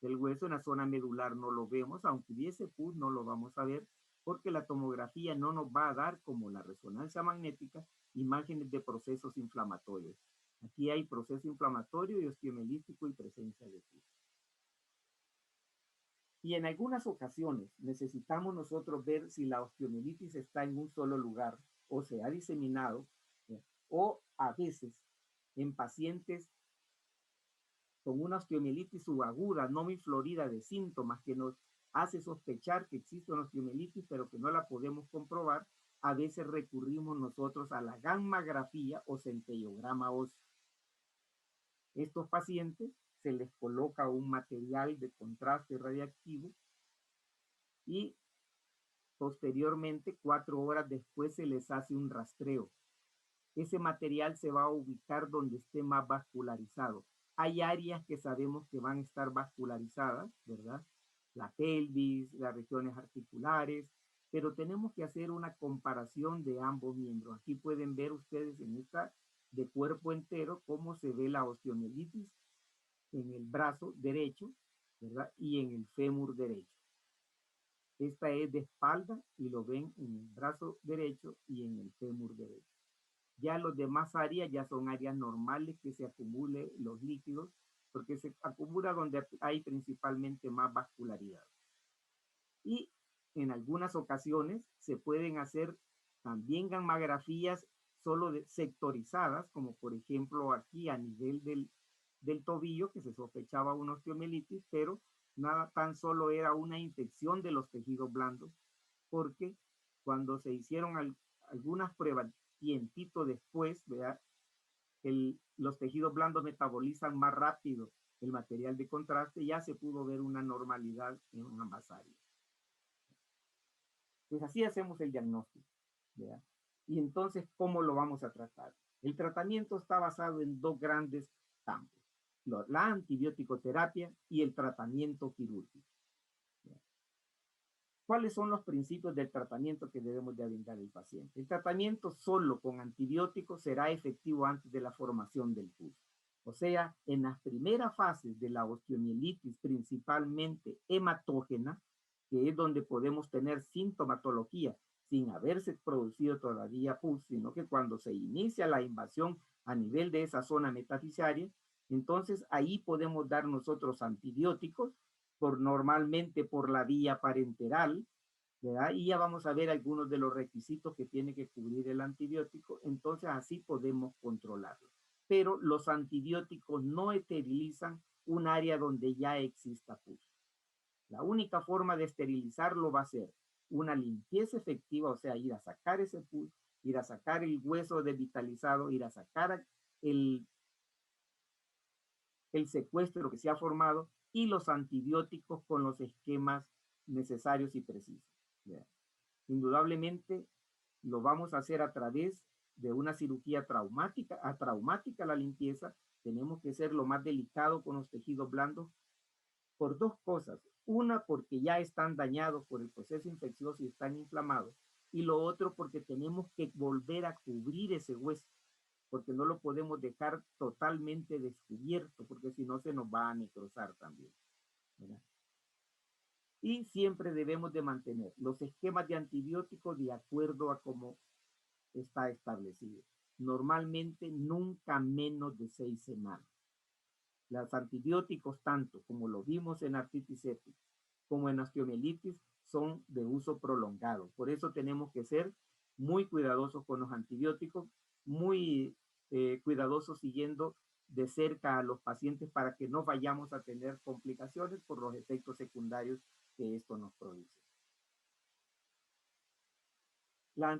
del hueso. En la zona medular no lo vemos, aunque hubiese pus no lo vamos a ver porque la tomografía no nos va a dar, como la resonancia magnética, imágenes de procesos inflamatorios. Aquí hay proceso inflamatorio y osteomielítico y presencia de pus. Y en algunas ocasiones necesitamos nosotros ver si la osteomielitis está en un solo lugar o se ha diseminado, o a veces en pacientes con una osteomielitis subaguda, no muy florida de síntomas que nos hace sospechar que existe una osteomielitis, pero que no la podemos comprobar, a veces recurrimos nosotros a la gammagrafía o centellograma óseo. Estos pacientes se les coloca un material de contraste radiactivo y posteriormente, 4 horas después, se les hace un rastreo. Ese material se va a ubicar donde esté más vascularizado. Hay áreas que sabemos que van a estar vascularizadas, ¿verdad? La pelvis, las regiones articulares, pero tenemos que hacer una comparación de ambos miembros. Aquí pueden ver ustedes en esta de cuerpo entero cómo se ve la osteomielitis en el brazo derecho, ¿verdad? Y en el fémur derecho. Esta es de espalda y lo ven en el brazo derecho y en el fémur derecho. Ya los demás áreas ya son áreas normales que se acumulen los líquidos, porque se acumula donde hay principalmente más vascularidad. Y en algunas ocasiones se pueden hacer también gammagrafías solo sectorizadas, como por ejemplo aquí a nivel del tobillo, que se sospechaba una osteomielitis, pero nada, tan solo era una infección de los tejidos blandos, porque cuando se hicieron algunas pruebas tiempito después, ¿verdad? Los tejidos blandos metabolizan más rápido el material de contraste, ya se pudo ver una normalidad en ambas áreas. Pues así hacemos el diagnóstico, ¿verdad? Y entonces, ¿cómo lo vamos a tratar? El tratamiento está basado en dos grandes campos, la antibiótico-terapia y el tratamiento quirúrgico. ¿Cuáles son los principios del tratamiento que debemos de brindar al paciente? El tratamiento solo con antibióticos será efectivo antes de la formación del pus. O sea, en las primeras fases de la osteomielitis, principalmente hematógena, que es donde podemos tener sintomatología sin haberse producido todavía pus, sino que cuando se inicia la invasión a nivel de esa zona metafisiaria, entonces ahí podemos dar nosotros antibióticos normalmente por la vía parenteral, ¿verdad? Y ya vamos a ver algunos de los requisitos que tiene que cubrir el antibiótico, entonces así podemos controlarlo. Pero los antibióticos no esterilizan un área donde ya exista pus. La única forma de esterilizarlo va a ser una limpieza efectiva, o sea, ir a sacar ese pus, ir a sacar el hueso desvitalizado, ir a sacar el secuestro que se ha formado y los antibióticos con los esquemas necesarios y precisos. ¿Ya? Indudablemente lo vamos a hacer a través de una cirugía traumática a traumática la limpieza, tenemos que ser lo más delicado con los tejidos blandos por dos cosas. Una, porque ya están dañados por el proceso infeccioso y están inflamados. Y lo otro, porque tenemos que volver a cubrir ese hueso, porque no lo podemos dejar totalmente descubierto, porque si no se nos va a necrosar también, ¿verdad? Y siempre debemos de mantener los esquemas de antibióticos de acuerdo a cómo está establecido. Normalmente nunca menos de 6 semanas. Los antibióticos, tanto como lo vimos en artritis séptica como en osteomielitis, son de uso prolongado. Por eso tenemos que ser muy cuidadosos con los antibióticos, muy cuidadosos siguiendo de cerca a los pacientes para que no vayamos a tener complicaciones por los efectos secundarios que esto nos produce. La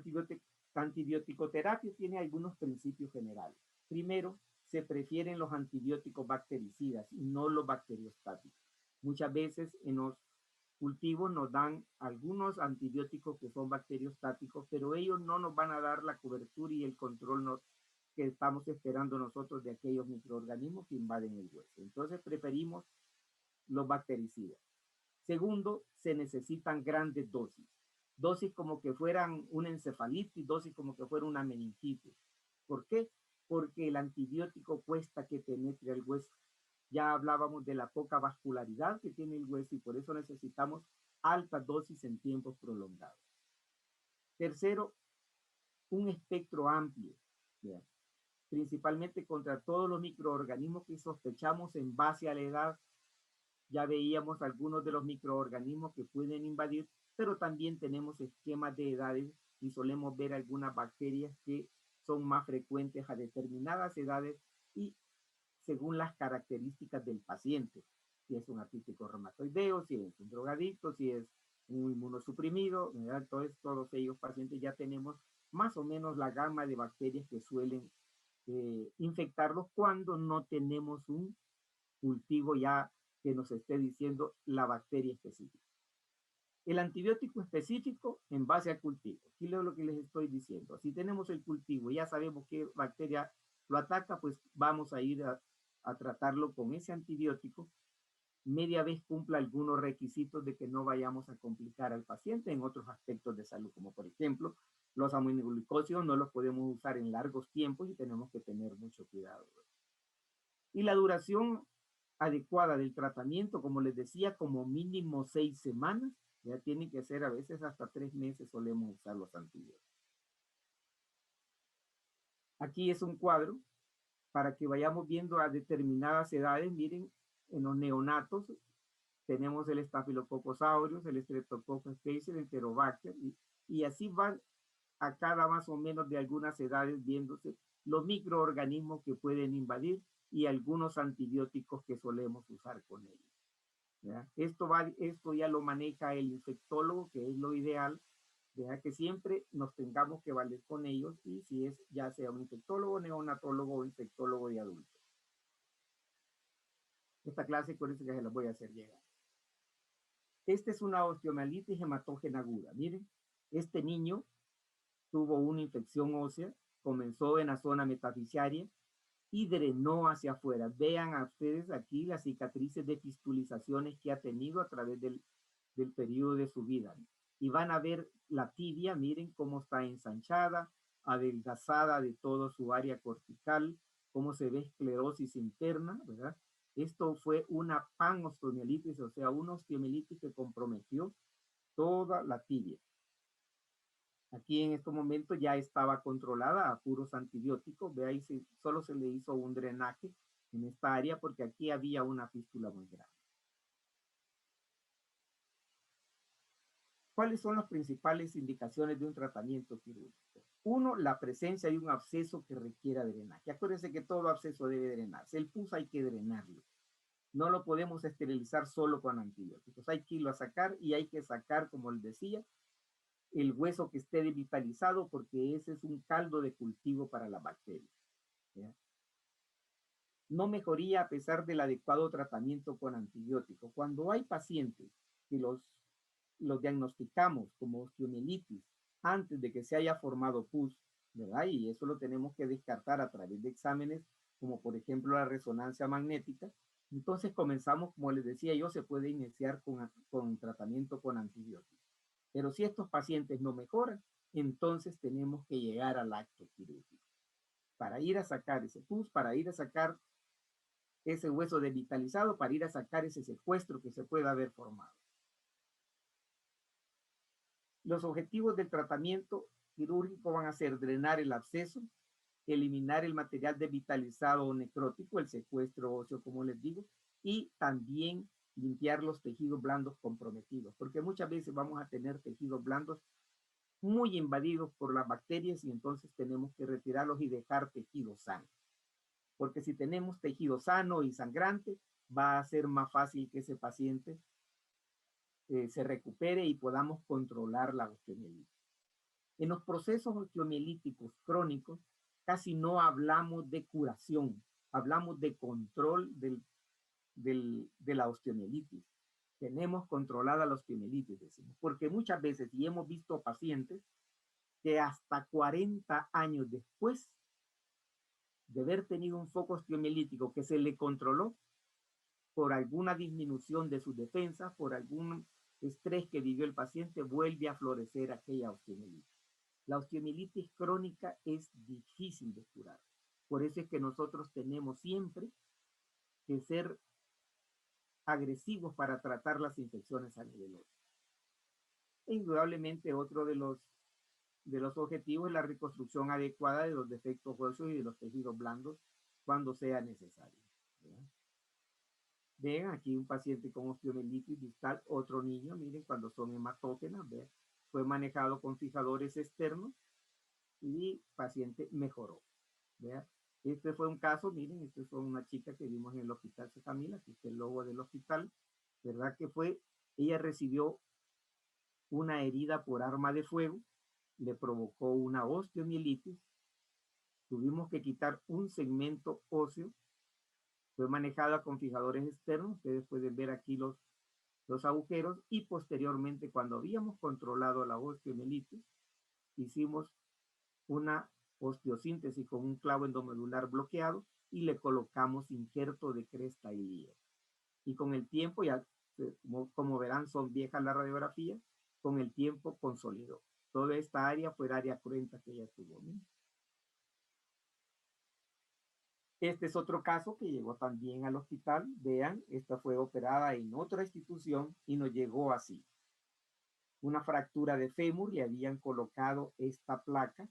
antibioticoterapia tiene algunos principios generales. Primero, se prefieren los antibióticos bactericidas y no los bacteriostáticos. Muchas veces en los cultivos nos dan algunos antibióticos que son bacteriostáticos, pero ellos no nos van a dar la cobertura y el control que estamos esperando nosotros de aquellos microorganismos que invaden el hueso. Entonces preferimos los bactericidas. Segundo, se necesitan grandes dosis. Dosis como que fueran una encefalitis, dosis como que fuera una meningitis. ¿Por qué? Porque el antibiótico cuesta que penetre el hueso. Ya hablábamos de la poca vascularidad que tiene el hueso y por eso necesitamos altas dosis en tiempos prolongados. Tercero, un espectro amplio, ¿ya? Principalmente contra todos los microorganismos que sospechamos en base a la edad. Ya veíamos algunos de los microorganismos que pueden invadir, pero también tenemos esquemas de edades y solemos ver algunas bacterias que son más frecuentes a determinadas edades y según las características del paciente, si es un artrítico reumatoideo, si es un drogadicto, si es un inmunosuprimido, ¿verdad? Entonces todos ellos pacientes ya tenemos más o menos la gama de bacterias que suelen infectarlos cuando no tenemos un cultivo ya que nos esté diciendo la bacteria específica. El antibiótico específico en base al cultivo. Aquí es lo que les estoy diciendo. Si tenemos el cultivo y ya sabemos qué bacteria lo ataca, pues vamos a ir a tratarlo con ese antibiótico. Media vez cumpla algunos requisitos de que no vayamos a complicar al paciente en otros aspectos de salud, como por ejemplo, los aminoglucósidos no los podemos usar en largos tiempos y tenemos que tener mucho cuidado. Y la duración adecuada del tratamiento, como les decía, como mínimo 6 semanas, ya tiene que ser a veces hasta 3 meses solemos usar los antibióticos. Aquí es un cuadro para que vayamos viendo a determinadas edades. Miren, en los neonatos tenemos el Staphylococcus aureus, el Streptococcus caesae, el Enterobacter, y así van a cada más o menos de algunas edades viéndose los microorganismos que pueden invadir y algunos antibióticos que solemos usar con ellos. ¿Ya? Esto ya lo maneja el infectólogo, que es lo ideal, ¿ya? Que siempre nos tengamos que valer con ellos y si es ya sea un infectólogo, neonatólogo o infectólogo de adultos. Esta clase, acuérdense que se las voy a hacer llegar. Esta es una osteomielitis hematógena aguda. Miren, este niño tuvo una infección ósea, comenzó en la zona metafisiaria y drenó hacia afuera. Vean a ustedes aquí las cicatrices de fistulizaciones que ha tenido a través del periodo de su vida. Y van a ver la tibia, miren cómo está ensanchada, adelgazada de toda su área cortical, cómo se ve esclerosis interna, ¿verdad? Esto fue una panosteomielitis, o sea, una osteomielitis que comprometió toda la tibia. Aquí en este momento ya estaba controlada a puros antibióticos. Veáis, solo se le hizo un drenaje en esta área porque aquí había una fístula muy grande. ¿Cuáles son las principales indicaciones de un tratamiento quirúrgico? Uno, la presencia de un absceso que requiera drenaje. Acuérdense que todo absceso debe drenarse. El pus hay que drenarlo. No lo podemos esterilizar solo con antibióticos. Hay que irlo a sacar y hay que sacar, como les decía, el hueso que esté devitalizado porque ese es un caldo de cultivo para la bacteria. ¿Ya? No mejoría a pesar del adecuado tratamiento con antibióticos. Cuando hay pacientes que los diagnosticamos como osteomielitis antes de que se haya formado pus, ¿verdad? Y eso lo tenemos que descartar a través de exámenes, como por ejemplo la resonancia magnética. Entonces comenzamos, como les decía yo, se puede iniciar con tratamiento con antibióticos. Pero si estos pacientes no mejoran, entonces tenemos que llegar al acto quirúrgico para ir a sacar ese pus, para ir a sacar ese hueso devitalizado, para ir a sacar ese secuestro que se pueda haber formado. Los objetivos del tratamiento quirúrgico van a ser drenar el absceso, eliminar el material devitalizado o necrótico, el secuestro óseo, como les digo, y también limpiar los tejidos blandos comprometidos, porque muchas veces vamos a tener tejidos blandos muy invadidos por las bacterias y entonces tenemos que retirarlos y dejar tejido sano. Porque si tenemos tejido sano y sangrante, va a ser más fácil que ese paciente se recupere y podamos controlar la osteomielitis. En los procesos osteomielíticos crónicos, casi no hablamos de curación, hablamos de control de la osteomielitis. Tenemos controlada la osteomielitis, decimos, porque muchas veces, y hemos visto pacientes que hasta 40 años después de haber tenido un foco osteomielítico que se le controló por alguna disminución de sus defensas, por algún estrés que vivió el paciente, vuelve a florecer aquella osteomielitis. La osteomielitis crónica es difícil de curar. Por eso es que nosotros tenemos siempre que ser agresivos para tratar las infecciones a nivel óseo. E indudablemente otro de los objetivos es la reconstrucción adecuada de los defectos óseos y de los tejidos blandos cuando sea necesario. ¿Verdad? Ven aquí un paciente con osteomielitis distal, otro niño, miren, cuando son hematógenas, ¿ve? Fue manejado con fijadores externos y paciente mejoró. ¿Vea? Este fue un caso, miren, este fue una chica que vimos en el hospital Sejamil, aquí está el logo del hospital, ¿verdad? Que fue, ella recibió una herida por arma de fuego, le provocó una osteomielitis, tuvimos que quitar un segmento óseo, fue manejada con fijadores externos, ustedes pueden ver aquí los agujeros, y posteriormente cuando habíamos controlado la osteomielitis, hicimos una osteosíntesis con un clavo endomedular bloqueado y le colocamos injerto de cresta ilíaca. Y con el tiempo, ya como verán, son viejas las radiografías, con el tiempo consolidó. Toda esta área fue el área cruenta que ella tuvo, ¿no? Este es otro caso que llegó también al hospital. Vean, esta fue operada en otra institución y nos llegó así. Una fractura de fémur, le habían colocado esta placa,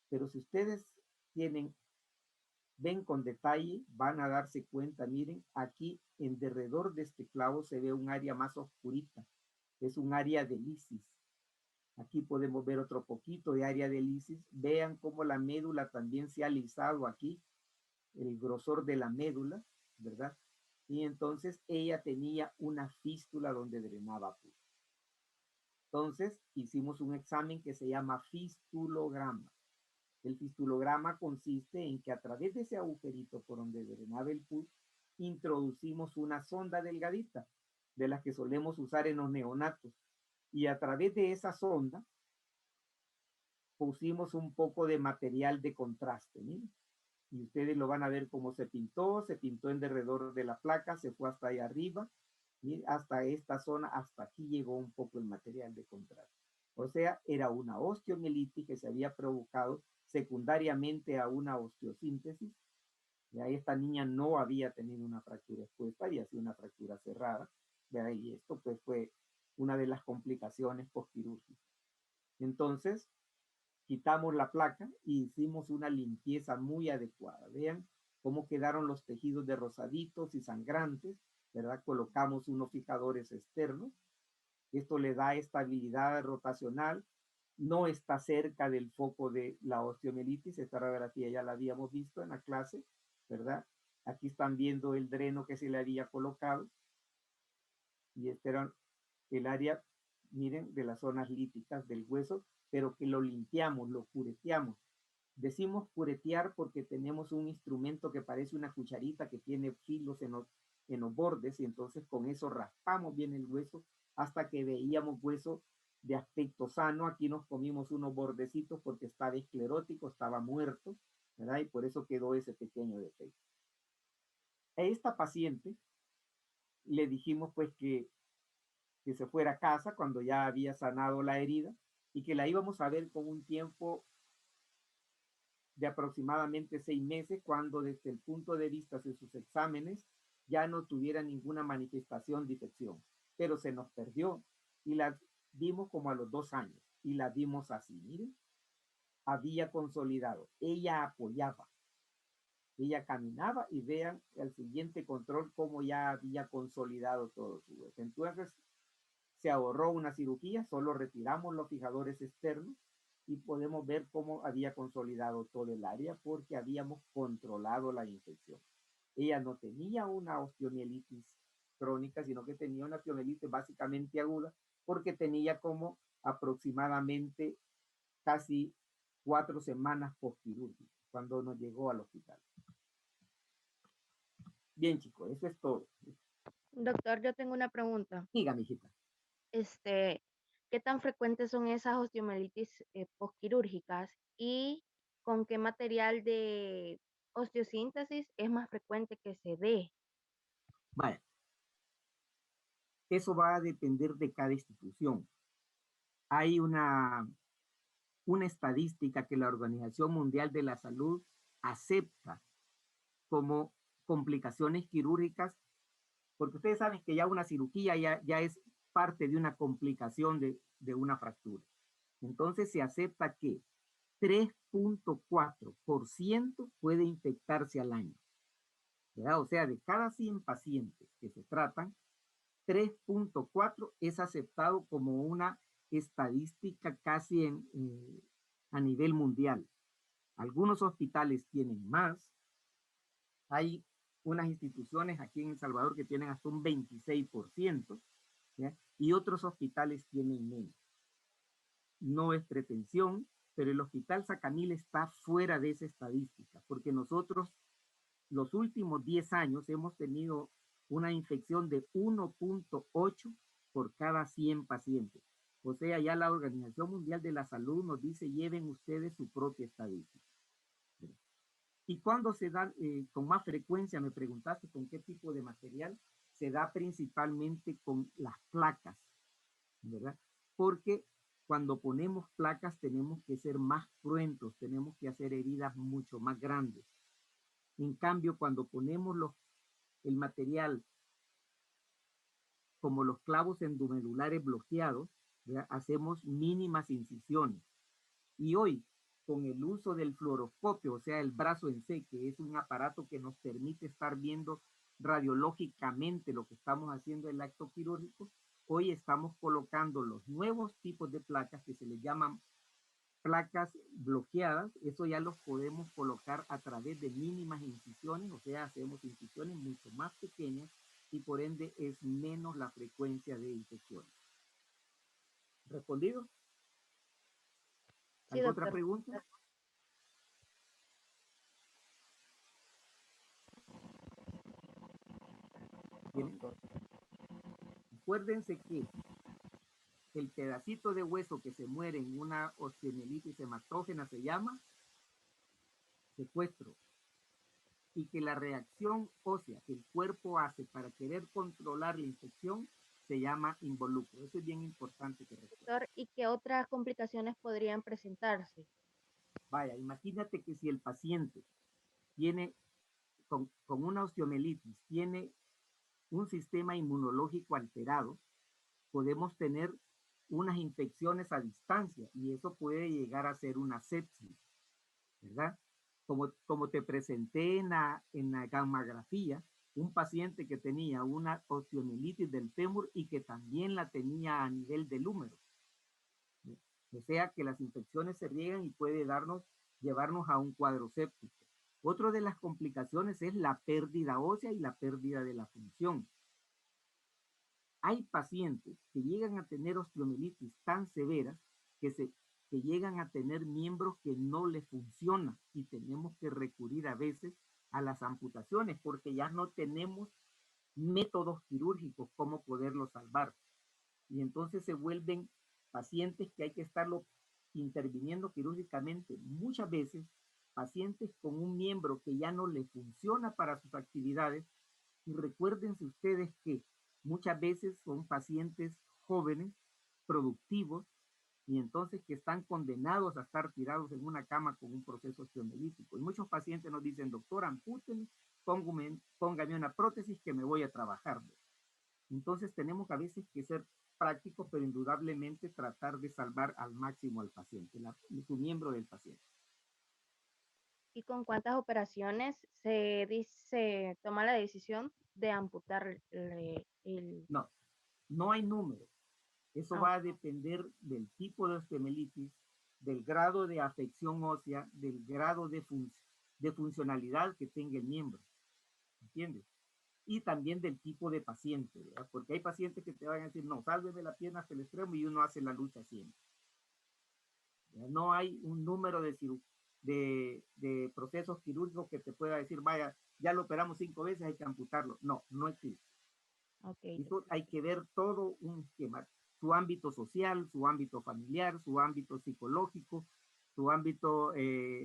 pero si ustedes ven con detalle, van a darse cuenta, miren, aquí en derredor de este clavo se ve un área más oscurita, es un área de lisis. Aquí podemos ver otro poquito de área de lisis. Vean cómo la médula también se ha alisado aquí, el grosor de la médula, ¿verdad? Y entonces ella tenía una fístula donde drenaba pus. Entonces hicimos un examen que se llama fistulograma. El fistulograma consiste en que a través de ese agujerito por donde drenaba el pus, introducimos una sonda delgadita, de las que solemos usar en los neonatos. Y a través de esa sonda pusimos un poco de material de contraste, ¿miren? Y ustedes lo van a ver cómo se pintó en derredor de la placa, se fue hasta ahí arriba, ¿miren? Hasta esta zona, hasta aquí llegó un poco el material de contraste. O sea, era una osteomielitis que se había provocado secundariamente a una osteosíntesis. Y ahí esta niña no había tenido una fractura expuesta, había sido una fractura cerrada. Y esto pues fue una de las complicaciones postquirúrgicas. Entonces, quitamos la placa y hicimos una limpieza muy adecuada. Vean cómo quedaron los tejidos de rosaditos y sangrantes, ¿verdad? Colocamos unos fijadores externos. Esto le da estabilidad rotacional. No está cerca del foco de la osteomielitis. Esta radiografía ya la habíamos visto en la clase, ¿verdad? Aquí están viendo el dreno que se le había colocado. Y este era el área, miren, de las zonas líticas del hueso, pero que lo limpiamos, lo cureteamos. Decimos curetear porque tenemos un instrumento que parece una cucharita que tiene filos en los bordes y entonces con eso raspamos bien el hueso hasta que veíamos hueso de aspecto sano. Aquí nos comimos unos bordecitos porque estaba esclerótico, estaba muerto, ¿verdad? Y por eso quedó ese pequeño defecto. A esta paciente le dijimos pues que se fuera a casa cuando ya había sanado la herida y que la íbamos a ver con un tiempo de aproximadamente 6 meses, cuando desde el punto de vista de sus exámenes ya no tuviera ninguna manifestación de infección. Pero se nos perdió y la vimos como a los 2 años y la vimos así, miren, había consolidado, ella apoyaba, ella caminaba y vean el siguiente control cómo ya había consolidado todo su hueso. Entonces se ahorró una cirugía, solo retiramos los fijadores externos y podemos ver cómo había consolidado todo el área porque habíamos controlado la infección. Ella no tenía una osteomielitis crónica, sino que tenía una osteomielitis básicamente aguda porque tenía como aproximadamente casi 4 semanas postquirúrgicas cuando nos llegó al hospital. Bien, chicos, eso es todo. Doctor, yo tengo una pregunta. Dígame, hijita. ¿Qué tan frecuentes son esas osteomielitis postquirúrgicas y con qué material de osteosíntesis es más frecuente que se dé? Vaya, eso va a depender de cada institución. Hay una estadística que la Organización Mundial de la Salud acepta como complicaciones quirúrgicas, porque ustedes saben que ya una cirugía ya es parte de una complicación de una fractura. Entonces se acepta que 3.4% puede infectarse al año, ¿verdad? O sea, de cada 100 pacientes que se tratan, 3.4 es aceptado como una estadística casi a nivel mundial. Algunos hospitales tienen más. Hay unas instituciones aquí en El Salvador que tienen hasta un 26%, ¿ya? Y otros hospitales tienen menos. No es pretensión, pero el Hospital Sacamil está fuera de esa estadística, porque nosotros los últimos 10 años hemos tenido una infección de 1.8 por cada 100 pacientes. O sea, ya la Organización Mundial de la Salud nos dice, lleven ustedes su propia estadística. ¿Y cuándo se da con más frecuencia? Me preguntaste con qué tipo de material. Se da principalmente con las placas, ¿verdad? Porque cuando ponemos placas tenemos que ser más cruentos, tenemos que hacer heridas mucho más grandes. En cambio, cuando ponemos el material como los clavos endumedulares bloqueados, ¿verdad? Hacemos mínimas incisiones. Y hoy, con el uso del fluoroscopio, o sea, el brazo en C, que es un aparato que nos permite estar viendo radiológicamente lo que estamos haciendo en el acto quirúrgico, hoy estamos colocando los nuevos tipos de placas que se les llaman placas bloqueadas. Eso ya los podemos colocar a través de mínimas incisiones, o sea, hacemos incisiones mucho más pequeñas y por ende es menos la frecuencia de infecciones. ¿Respondido? Sí, ¿Alguna otra doctor. pregunta? Bien. Acuérdense que el pedacito de hueso que se muere en una osteomielitis hematógena se llama secuestro, y que la reacción ósea que el cuerpo hace para querer controlar la infección se llama involucro. Eso es bien importante que recuerden. Doctor, ¿y qué otras complicaciones podrían presentarse? Vaya, imagínate que si el paciente tiene con una osteomielitis, tiene un sistema inmunológico alterado, podemos tener unas infecciones a distancia y eso puede llegar a ser una sepsis, ¿verdad? Como te presenté en la gammagrafía, un paciente que tenía una osteomielitis del fémur y que también la tenía a nivel del húmero. O sea que las infecciones se riegan y puede llevarnos a un cuadro séptico. Otra de las complicaciones es la pérdida ósea y la pérdida de la función. Hay pacientes que llegan a tener osteomielitis tan severas que llegan a tener miembros que no les funcionan y tenemos que recurrir a veces a las amputaciones porque ya no tenemos métodos quirúrgicos como poderlos salvar. Y entonces se vuelven pacientes que hay que estarlo interviniendo quirúrgicamente, muchas veces pacientes con un miembro que ya no le funciona para sus actividades. Y recuérdense ustedes que muchas veces son pacientes jóvenes, productivos, y entonces que están condenados a estar tirados en una cama con un proceso osteomielítico. Y muchos pacientes nos dicen, doctor, ampútenme, póngame una prótesis que me voy a trabajar. Entonces tenemos a veces que ser prácticos, pero indudablemente tratar de salvar al máximo al paciente, su miembro del paciente. ¿Y con cuántas operaciones se toma la decisión de amputar el... No, no hay número. Eso va a depender del tipo de osteomielitis, del grado de afección ósea, del grado de funcionalidad que tenga el miembro. ¿Entiendes? Y también del tipo de paciente, ¿verdad? Porque hay pacientes que te van a decir, no, sálveme la pierna hasta el extremo, y uno hace la lucha siempre. ¿Verdad? No hay un número de procesos quirúrgicos que te pueda decir, vaya, ya lo operamos 5 veces, hay que amputarlo. No, no existe. Okay. Eso hay que ver todo un esquema, su ámbito social, su ámbito familiar, su ámbito psicológico, su ámbito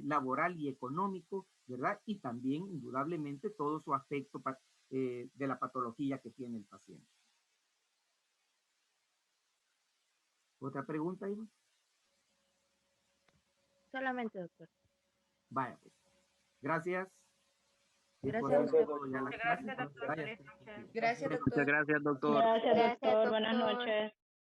laboral y económico, ¿verdad? Y también, indudablemente, todo su aspecto de la patología que tiene el paciente. ¿Otra pregunta, Iván? Solamente, doctor. Vaya, pues. Gracias. Gracias, doctor. Gracias, doctor. Gracias, doctor. Gracias, doctor. Buenas noches.